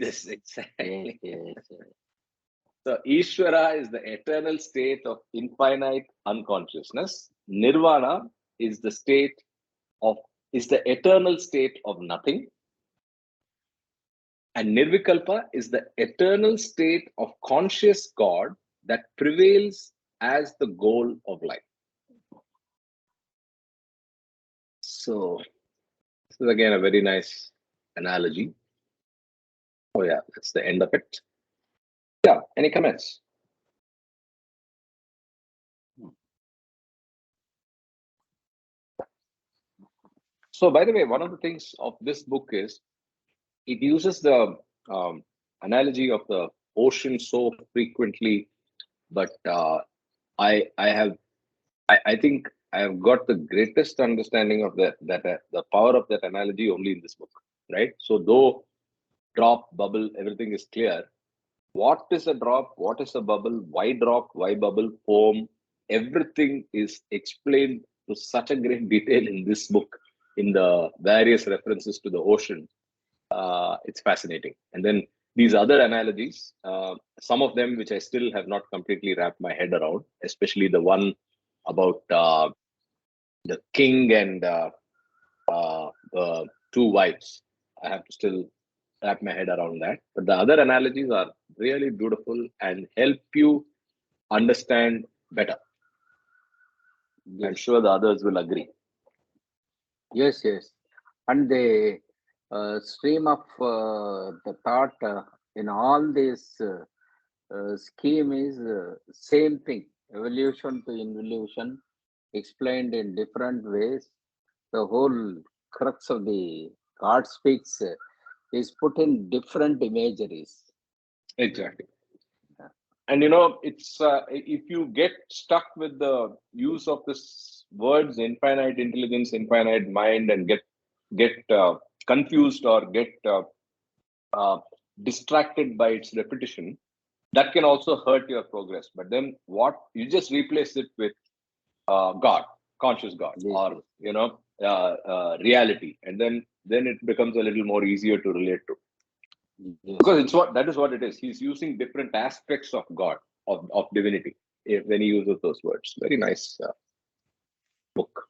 this exactly. Yes. So Ishvara is the eternal state of infinite unconsciousness. Nirvana is the eternal state of nothing. And Nirvikalpa is the eternal state of conscious God that prevails as the goal of life. So this is again a very nice analogy. Oh yeah, that's the end of it. Yeah, any comments? So by the way, one of the things of this book is it uses the analogy of the ocean so frequently, but I think I have got the greatest understanding of the power of that analogy only in this book, right? So though drop, bubble, everything is clear. What is a drop? What is a bubble? Why drop? Why bubble? Foam? Everything is explained to such a great detail in this book, in the various references to the ocean. It's fascinating. And then these other analogies, some of them which I still have not completely wrapped my head around, especially the one about the king and the two wives. I have to still wrap my head around that. But the other analogies are really beautiful and help you understand better. I'm sure the others will agree. Yes. And the stream of the thought in all these scheme is same thing. Evolution to involution explained in different ways. The whole crux of the God speaks is put in different imageries. Exactly. Yeah. And it's if you get stuck with the use of this words infinite intelligence, infinite mind, and get confused or get uh, distracted by its repetition, that can also hurt your progress. But then what you just replace it with God, conscious God, Yes, or reality, and then it becomes a little more easier to relate to, yes, because that is what it is. He's using different aspects of God, of divinity, when he uses those words. Very nice book.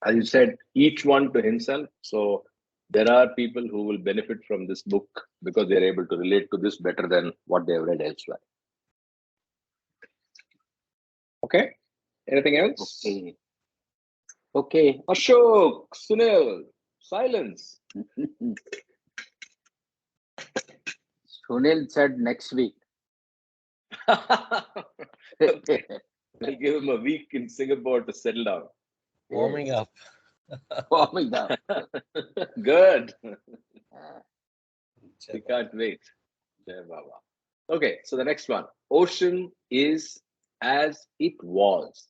As you said, each one to himself. So there are people who will benefit from this book because they're able to relate to this better than what they have read elsewhere. Okay. Anything else? okay. Okay. Ashok, Sunil, silence. Sunil said next week. Okay. I'll give him a week in Singapore to settle down. Warming up. Warming up. Good. Uh, We can't wait. Jai Baba. Okay, so the next one. Ocean is as it was.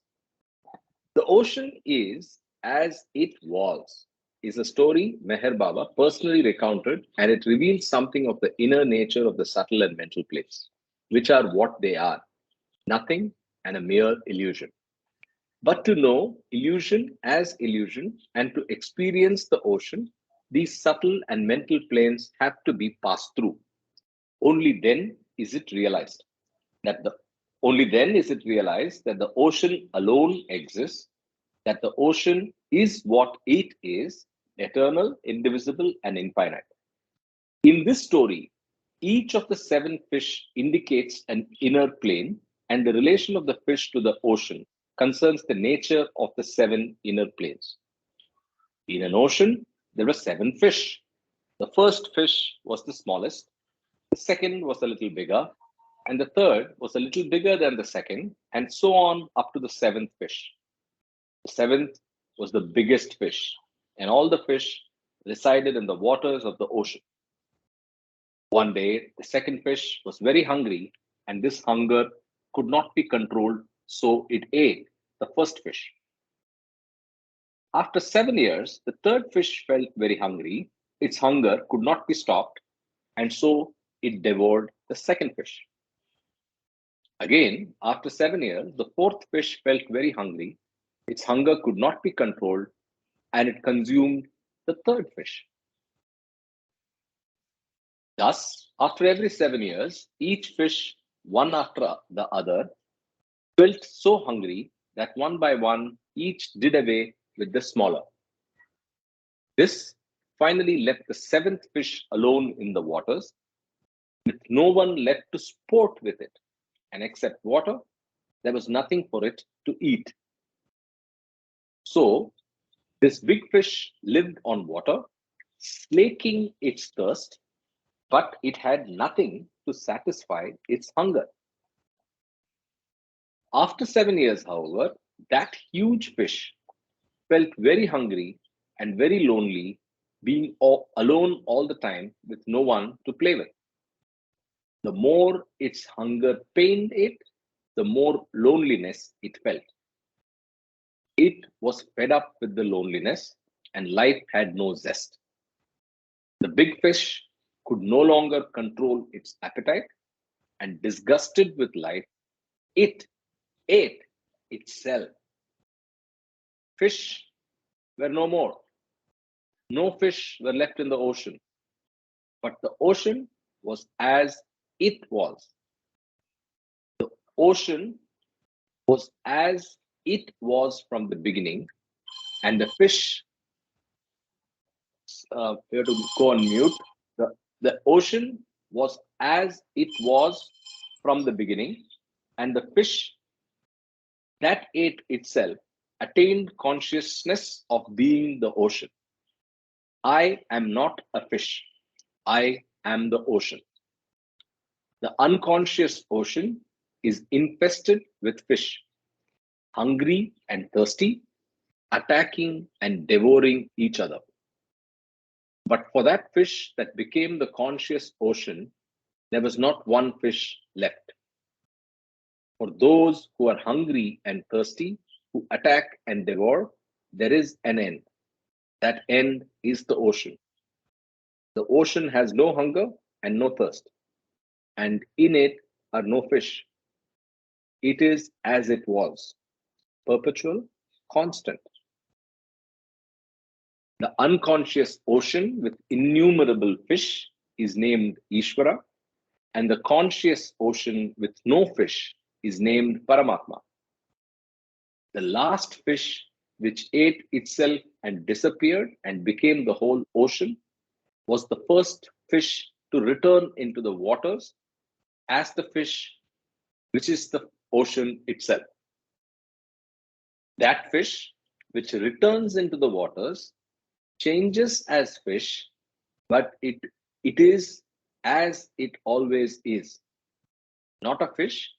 The ocean is as it was is a story Meher Baba personally recounted, and it reveals something of the inner nature of the subtle and mental planes, which are what they are: nothing and a mere illusion. But to know illusion as illusion and to experience the ocean, these subtle and mental planes have to be passed through. Only then is it realized that the only then is it realized that the ocean alone exists, that the ocean is what it is, eternal, indivisible, and infinite. In this story, each of the seven fish indicates an inner plane, and the relation of the fish to the ocean concerns the nature of the seven inner planes. In an ocean, there were seven fish. The first fish was the smallest, the second was a little bigger, and the third was a little bigger than the second, and so on up to the seventh fish. The seventh was the biggest fish, and all the fish resided in the waters of the ocean. One day, the second fish was very hungry, and this hunger could not be controlled, so it ate the first fish. After 7 years, the third fish felt very hungry. Its hunger could not be stopped, and so it devoured the second fish. Again, after 7 years, the fourth fish felt very hungry. Its hunger could not be controlled, and it consumed the third fish. Thus, after every 7 years, each fish, one after the other, felt so hungry that one by one, each did away with the smaller. This finally left the seventh fish alone in the waters, with no one left to sport with it. And except water, there was nothing for it to eat. So, this big fish lived on water, slaking its thirst, but it had nothing to satisfy its hunger. After 7 years, however, that huge fish felt very hungry and very lonely, being alone all the time with no one to play with. The more its hunger pained it, the more loneliness it felt. It was fed up with the loneliness, and life had no zest. The big fish could no longer control its appetite, and disgusted with life, it ate itself. Fish were no more. No fish were left in the ocean, but the ocean was as it was. The ocean was as it was from the beginning, and the fish, we have to go on mute. The ocean was as it was from the beginning, and the fish that ate itself attained consciousness of being the ocean. I am not a fish. I am the ocean. The unconscious ocean is infested with fish, hungry and thirsty, attacking and devouring each other. But for that fish that became the conscious ocean, there was not one fish left. For those who are hungry and thirsty, who attack and devour, there is an end. That end is the ocean. The ocean has no hunger and no thirst, and in it are no fish. It is as it was, perpetual, constant. The unconscious ocean with innumerable fish is named Ishvara, and the conscious ocean with no fish is named Paramatma. The last fish which ate itself and disappeared and became the whole ocean was the first fish to return into the waters as the fish which is the ocean itself. That fish which returns into the waters changes as fish, but it is as it always is. Not a fish,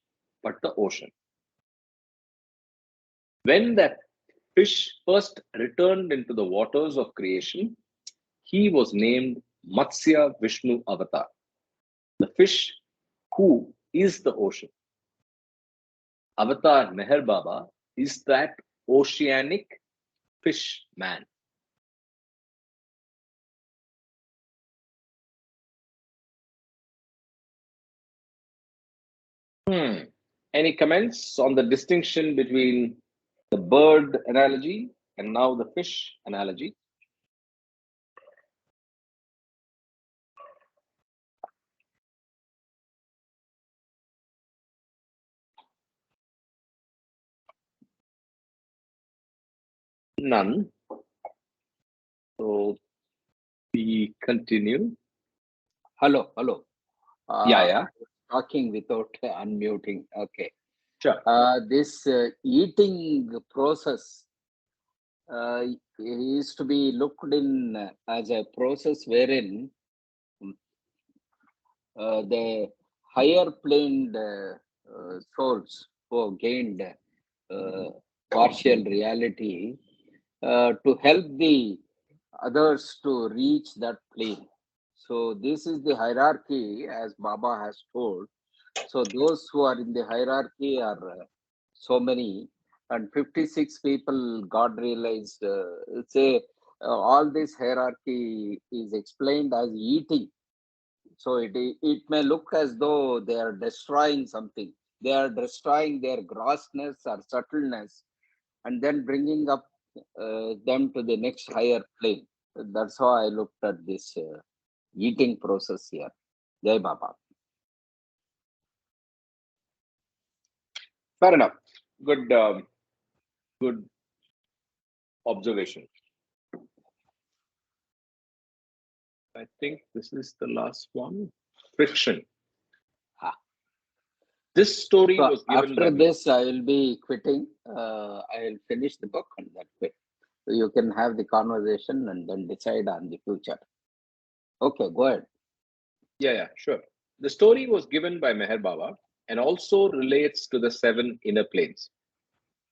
but the ocean. When that fish first returned into the waters of creation, he was named Matsya Vishnu Avatar, the fish who is the ocean. Avatar Meher Baba is that oceanic fish man. Any comments on the distinction between the bird analogy and now the fish analogy? None. So we continue. Hello. Yeah. Talking without unmuting. Okay. Sure. This eating process is to be looked in as a process wherein the higher planed souls who have gained partial reality to help the others to reach that plane. So this is the hierarchy as Baba has told. So those who are in the hierarchy are so many, and 56 people God realized. Say all this hierarchy is explained as eating. So it may look as though they are destroying something. They are destroying their grossness or subtleness, and then bringing up them to the next higher plane. That's how I looked at this eating process here. Jai Baba. Fair enough. Good observation. I think this is the last one. Friction. This story So was given after by this, I will be quitting. I will finish the book and then quit. So you can have the conversation and then decide on the future. Okay, go ahead. Yeah, sure. The story was given by Meher Baba and also relates to the 7 inner planes.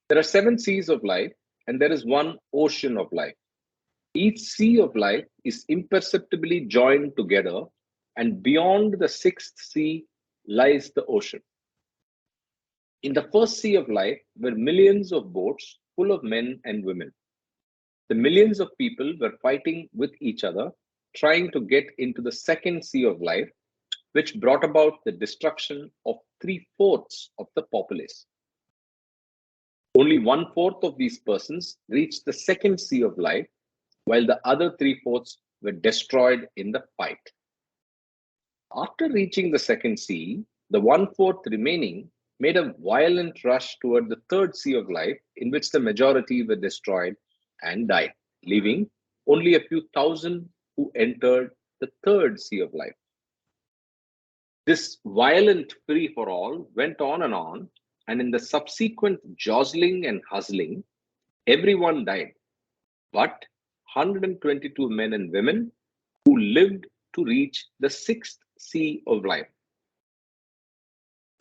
There are 7 seas of life and there is one ocean of life. Each sea of life is imperceptibly joined together, and beyond the 6th sea lies the ocean. In the first sea of life were millions of boats full of men and women. The millions of people were fighting with each other, trying to get into the second sea of life, which brought about the destruction of 3/4 of the populace. Only 1/4 of these persons reached the second sea of life, while the other 3/4 were destroyed in the fight. After reaching the second sea, the 1/4 remaining made a violent rush toward the third sea of life, in which the majority were destroyed and died, leaving only a few thousand who entered the third sea of life. This violent free for all went on, and in the subsequent jostling and hustling, everyone died, but 122 men and women who lived to reach the 6th sea of life.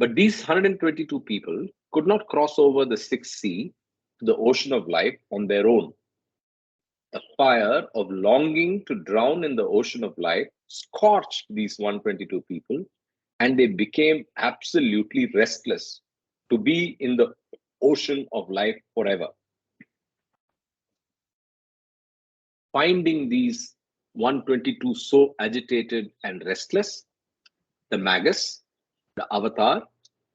But these 122 people could not cross over the sixth sea to the ocean of life on their own. The fire of longing to drown in the ocean of life scorched these 122 people, and they became absolutely restless to be in the ocean of life forever. Finding these 122 so agitated and restless, the Magus, the avatar,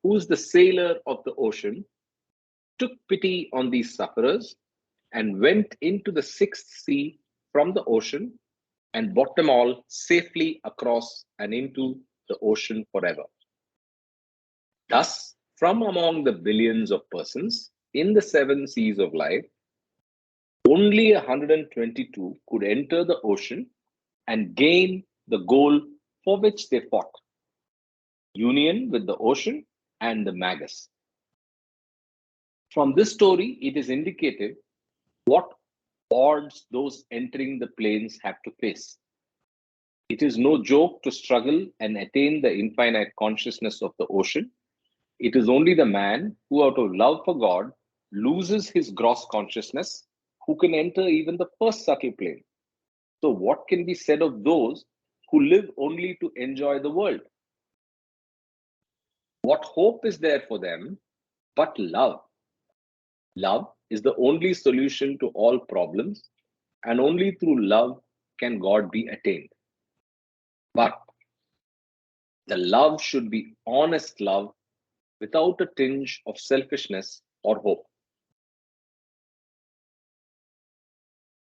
who is the sailor of the ocean, took pity on these sufferers and went into the sixth sea from the ocean and brought them all safely across and into the ocean forever. Thus, from among the billions of persons in the seven seas of life, only 122 could enter the ocean and gain the goal for which they fought: union with the ocean and the Magus. From this story, it is indicative what odds those entering the planes have to face. It is no joke to struggle and attain the infinite consciousness of the ocean. It is only the man who, out of love for God, loses his gross consciousness who can enter even the first subtle plane. So, what can be said of those who live only to enjoy the world? What hope is there for them but love? Love is the only solution to all problems, and only through love can God be attained. But the love should be honest love without a tinge of selfishness or hope.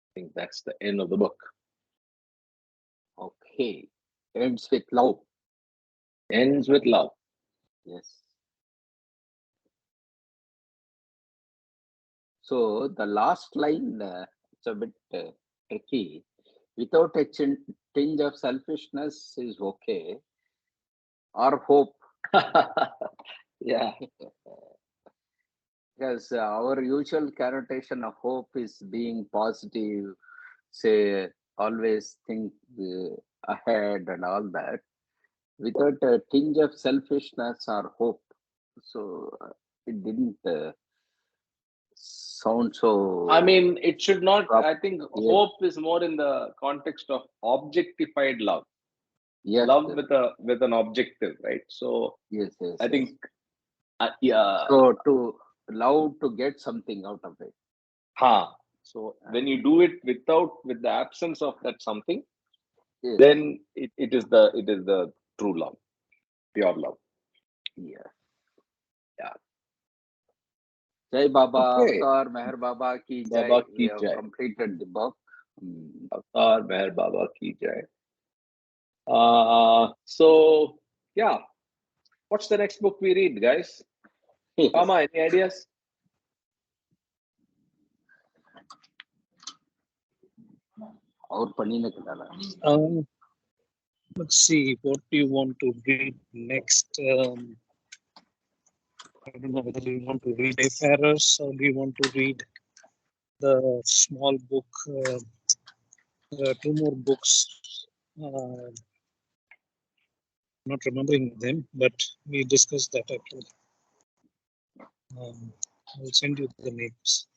I think that's the end of the book. Okay. Ends with love. Ends with love. Yes. So the last line, it's a bit tricky. Without a tinge of selfishness is okay, or hope. Yeah. Because our usual connotation of hope is being positive, say, always think ahead and all that, without a tinge of selfishness or hope. So it didn't sound so. I mean, it should not. prop- I think Yeah. hope is more in the context of objectified love. Yes, Love with an objective, right? So yes, yes. I yes. think, yeah. So to love to get something out of it. So when you do it with the absence of that something, Yes. then it is the true love, pure love. Yeah. Yeah. Jai Baba, Okay. Avatar Meher Baba ki jai. Baba We ki have jai. completed the book. Avatar Meher Baba ki jai. So yeah, what's the next book we read, guys? Yes. Mama, any ideas? और पढ़ने के डाला. Let's see, what do you want to read next? I don't know whether you want to read Wayfarers or do you want to read the small book. There are two more books. Not remembering them, but we discussed that actually. I'll send you the names.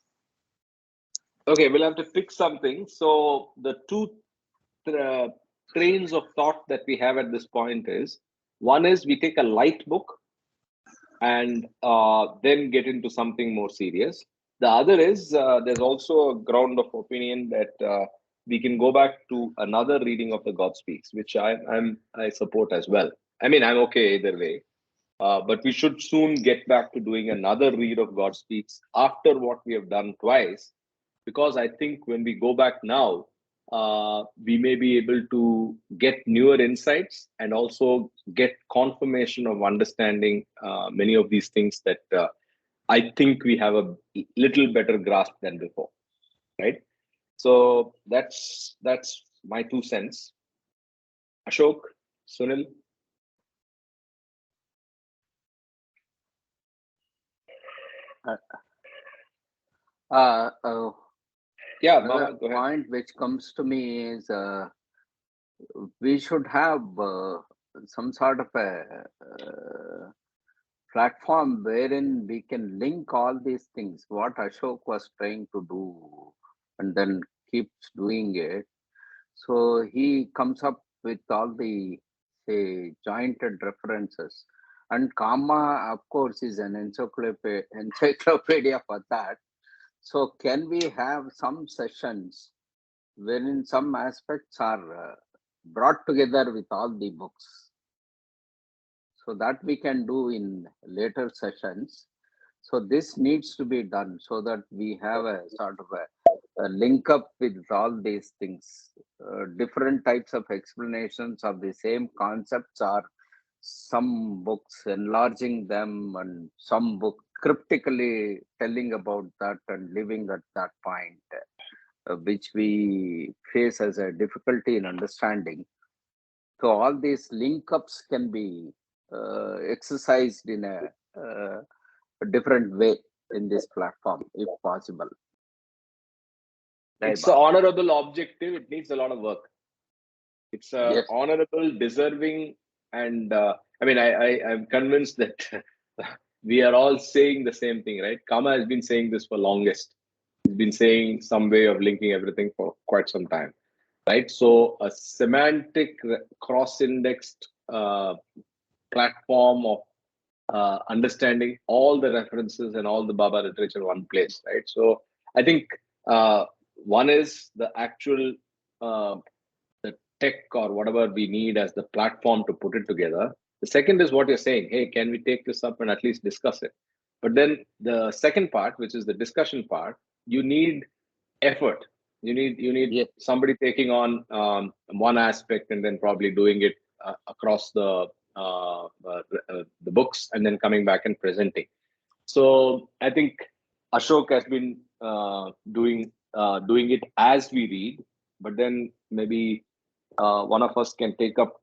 Okay, we'll have to pick something. So the two trains of thought that we have at this point is, one is we take a light book and then get into something more serious. The other is there's also a ground of opinion that we can go back to another reading of the God Speaks, which I support as well. I mean, I'm okay either way. But we should soon get back to doing another read of God Speaks after what we have done twice, because I think when we go back now, we may be able to get newer insights and also get confirmation of understanding many of these things that I think we have a little better grasp than before, right? So that's my 2 cents. Ashok, Sunil. Yeah, Mama, Another go ahead. point which comes to me is we should have some sort of a platform wherein we can link all these things, what Ashok was trying to do, and then keeps doing it. So he comes up with all the, say, jointed references. And Kama, of course, is an encyclopedia for that. So can we have some sessions wherein some aspects are brought together with all the books? So that we can do in later sessions. So this needs to be done so that we have a sort of a link up with all these things. Different types of explanations of the same concepts, are some books enlarging them and some book cryptically telling about that and living at that point, which we face as a difficulty in understanding. So all these link ups can be exercised in a different way in this platform, if possible. It's an honorable objective. It needs a lot of work. It's Yes. honorable, deserving, and I'm convinced that we are all saying the same thing, right? Kama has been saying this for longest. He's been saying some way of linking everything for quite some time, right? So a semantic cross-indexed platform of understanding all the references and all the Baba literature in one place, right? So I think one is the actual the tech or whatever we need as the platform to put it together. The second is what you're saying. Hey, can we take this up and at least discuss it? But then the second part, which is the discussion part, you need effort. You need Yes. somebody taking on one aspect and then probably doing it across the books and then coming back and presenting. So I think Ashok has been doing it as we read, but then maybe one of us can take up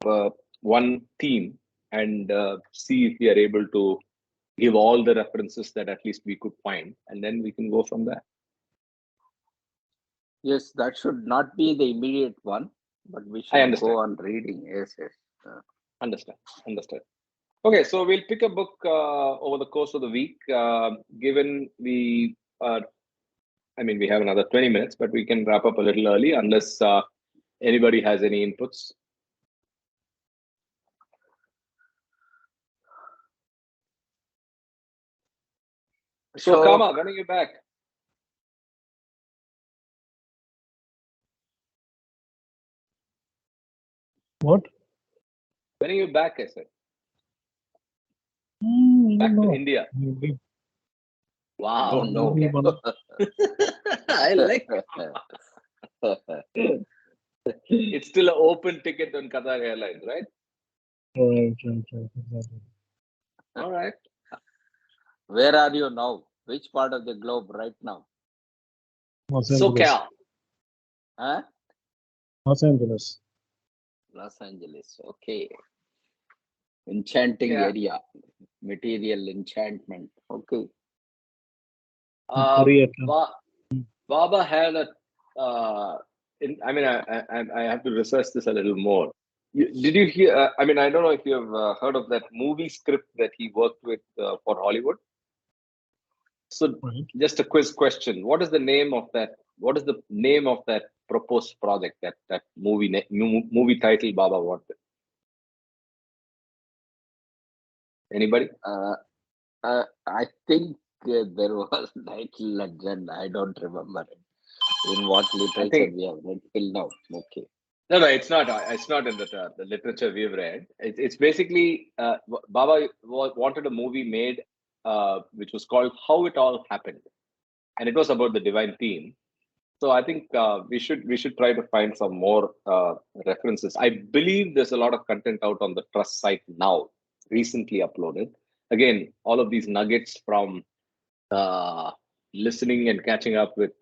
one theme and see if we are able to give all the references that at least we could find, and then we can go from there. Yes, that should not be the immediate one, but we I should understand. go on reading. Yes. Understand. Okay, so we'll pick a book over the course of the week. Given we have another 20 minutes, but we can wrap up a little early unless anybody has any inputs. So, Kama, when are you back? What? When are you back, I said? Back to India. Maybe. Wow. No. Okay. I like it. It's still an open ticket on Qatar Airlines, right? Right. Exactly. All right. Where are you now? Which part of the globe right now? Los Angeles. SoCal. Huh? Los Angeles. Los Angeles. Okay. Enchanting area. Material enchantment. Okay. Korea. Baba had a. I have to research this a little more. Did you hear? I don't know if you have heard of that movie script that he worked with for Hollywood. So, just a quiz question: What is the name of that? What is the name of that proposed project? That movie title Baba wanted. Anybody? I think there was title legend. I don't remember it. In what literature we have read till now. Okay. No, it's not. It's not in the literature we've read. It's basically Baba wanted a movie made which was called How It All Happened, and it was about the divine theme. So I think we should try to find some more references. I believe there's a lot of content out on the Trust site now, recently uploaded. Again, all of these nuggets from listening and catching up with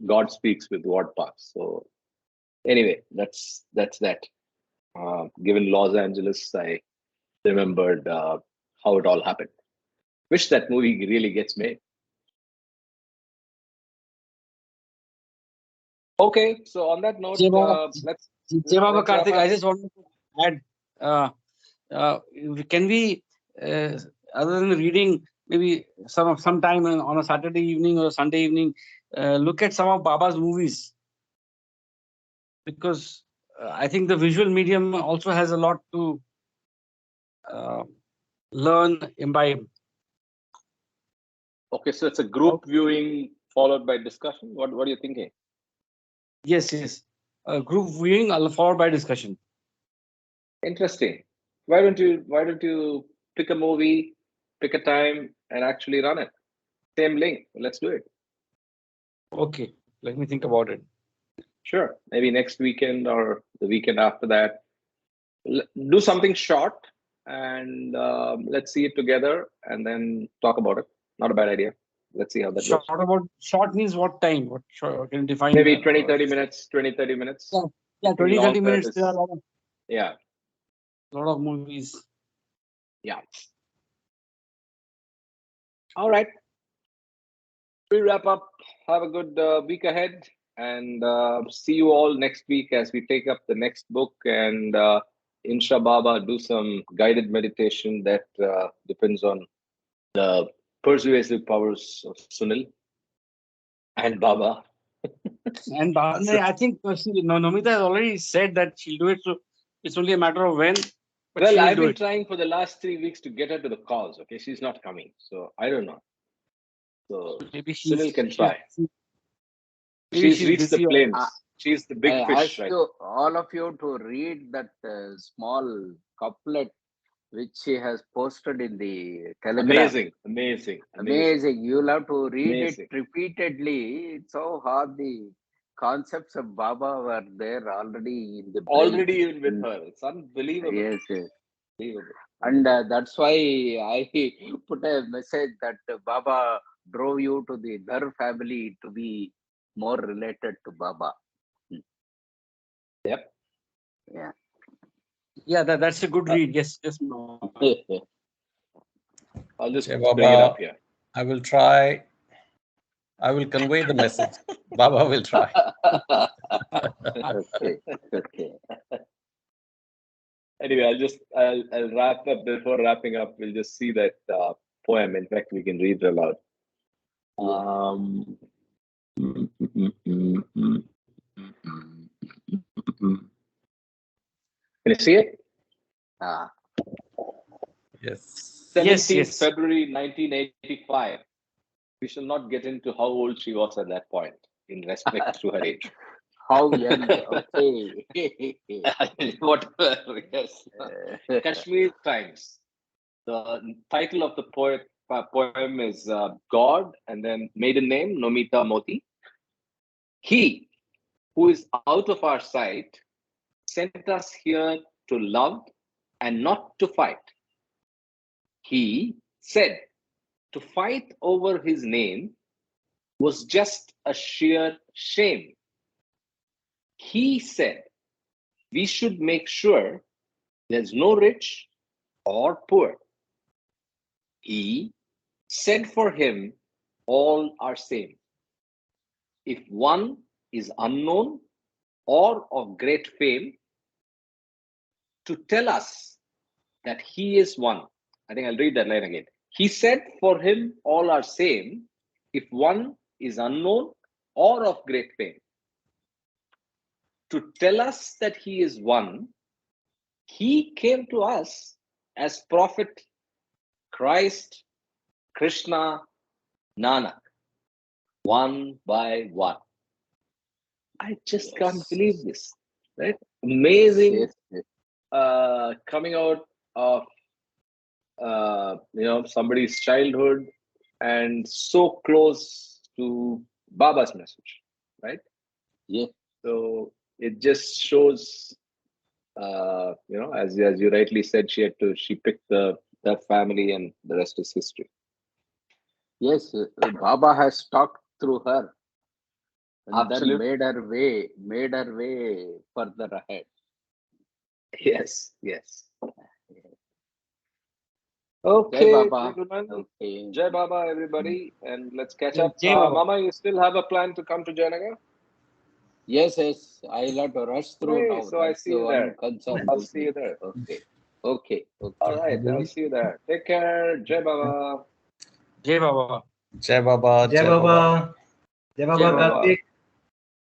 God Speaks with Ward Parks. So anyway, that's that. Given Los Angeles, I remembered how it all happened. Wish that movie really gets made. Okay, so on that note, let's Karthik, I just wanted to add, can we other than reading, maybe some time on a Saturday evening or a Sunday evening, look at some of Baba's movies, because I think the visual medium also has a lot to uh, learn, imbibe. Okay, so it's a group viewing followed by discussion. What are you thinking? Yes, yes. Group viewing followed by discussion. Interesting. Why don't you pick a movie, pick a time, and actually run it? Same link. Let's do it. Okay, let me think about it. Sure. Maybe next weekend or the weekend after that. Do something short and let's see it together and then talk about it. Not a bad idea. Let's see how that goes. Short means what time? What short, can you define? Maybe 20-30 minutes. 20-30 minutes. Yeah, 20-30 minutes. There are a lot of, yeah. lot of movies. Yeah. All right. We wrap up. Have a good week ahead, and see you all next week as we take up the next book and Insha Baba do some guided meditation that depends on the persuasive powers of Sunil and Baba. And I think Nomita has already said that she'll do it, so it's only a matter of when. Well, I've been trying for the last 3 weeks to get her to the calls. Okay, she's not coming, so I don't know. So maybe Sunil can try. She's reached the plains. She's the big fish, right? All of you to read that small couplet which she has posted in the Telegram. Amazing. You'll have to read it repeatedly. It's so hard. The concepts of Baba were there already in the brain. Already even with her. It's unbelievable. Yes, yes. And that's why I put a message that Baba drove you to the Dhar family to be more related to Baba. Yep. Yeah. Yeah, that's a good read. Yes, yes. I'll just bring it up here. I will try. I will convey the message. Baba will try. Okay. Anyway, I'll wrap up. Before wrapping up, we'll just see that poem. In fact, we can read it aloud. Can you see it? Yes. 17th February 1985. We shall not get into how old she was at that point in respect to her age. How young? Okay. Whatever, yes. Kashmir Times. The title of the poem is God, and then maiden name, Nomita Moti. He, who is out of our sight, sent us here to love and not to fight. He said to fight over his name was just a sheer shame. He said we should make sure there's no rich or poor. He said for him all are same. If one is unknown or of great fame, to tell us that he is one. I think I'll read that line again. He said for him all are same, if one is unknown or of great fame. To tell us that he is one, he came to us as prophet Christ, Krishna, Nanak, one by one. I just can't believe this, right? Amazing coming out of somebody's childhood and so close to Baba's message, right? Yeah. So it just shows, as you rightly said, she picked that family, and the rest is history. Yes, Baba has talked through her, and Absolutely. then made her way further ahead. Yes. Okay, Jai Baba. gentlemen. Okay. Jai Baba, everybody, and let's catch up. Mama, you still have a plan to come to Jayanagar? Yes. I'll have to rush through now. So I see you there. Concern. I'll see you there. Okay. Okay. Okay. All right. I'll see you there. Take care. Jai Baba. Jai Baba. Jai Baba. Jai Baba. Jai Jai Baba Baba. Kartik.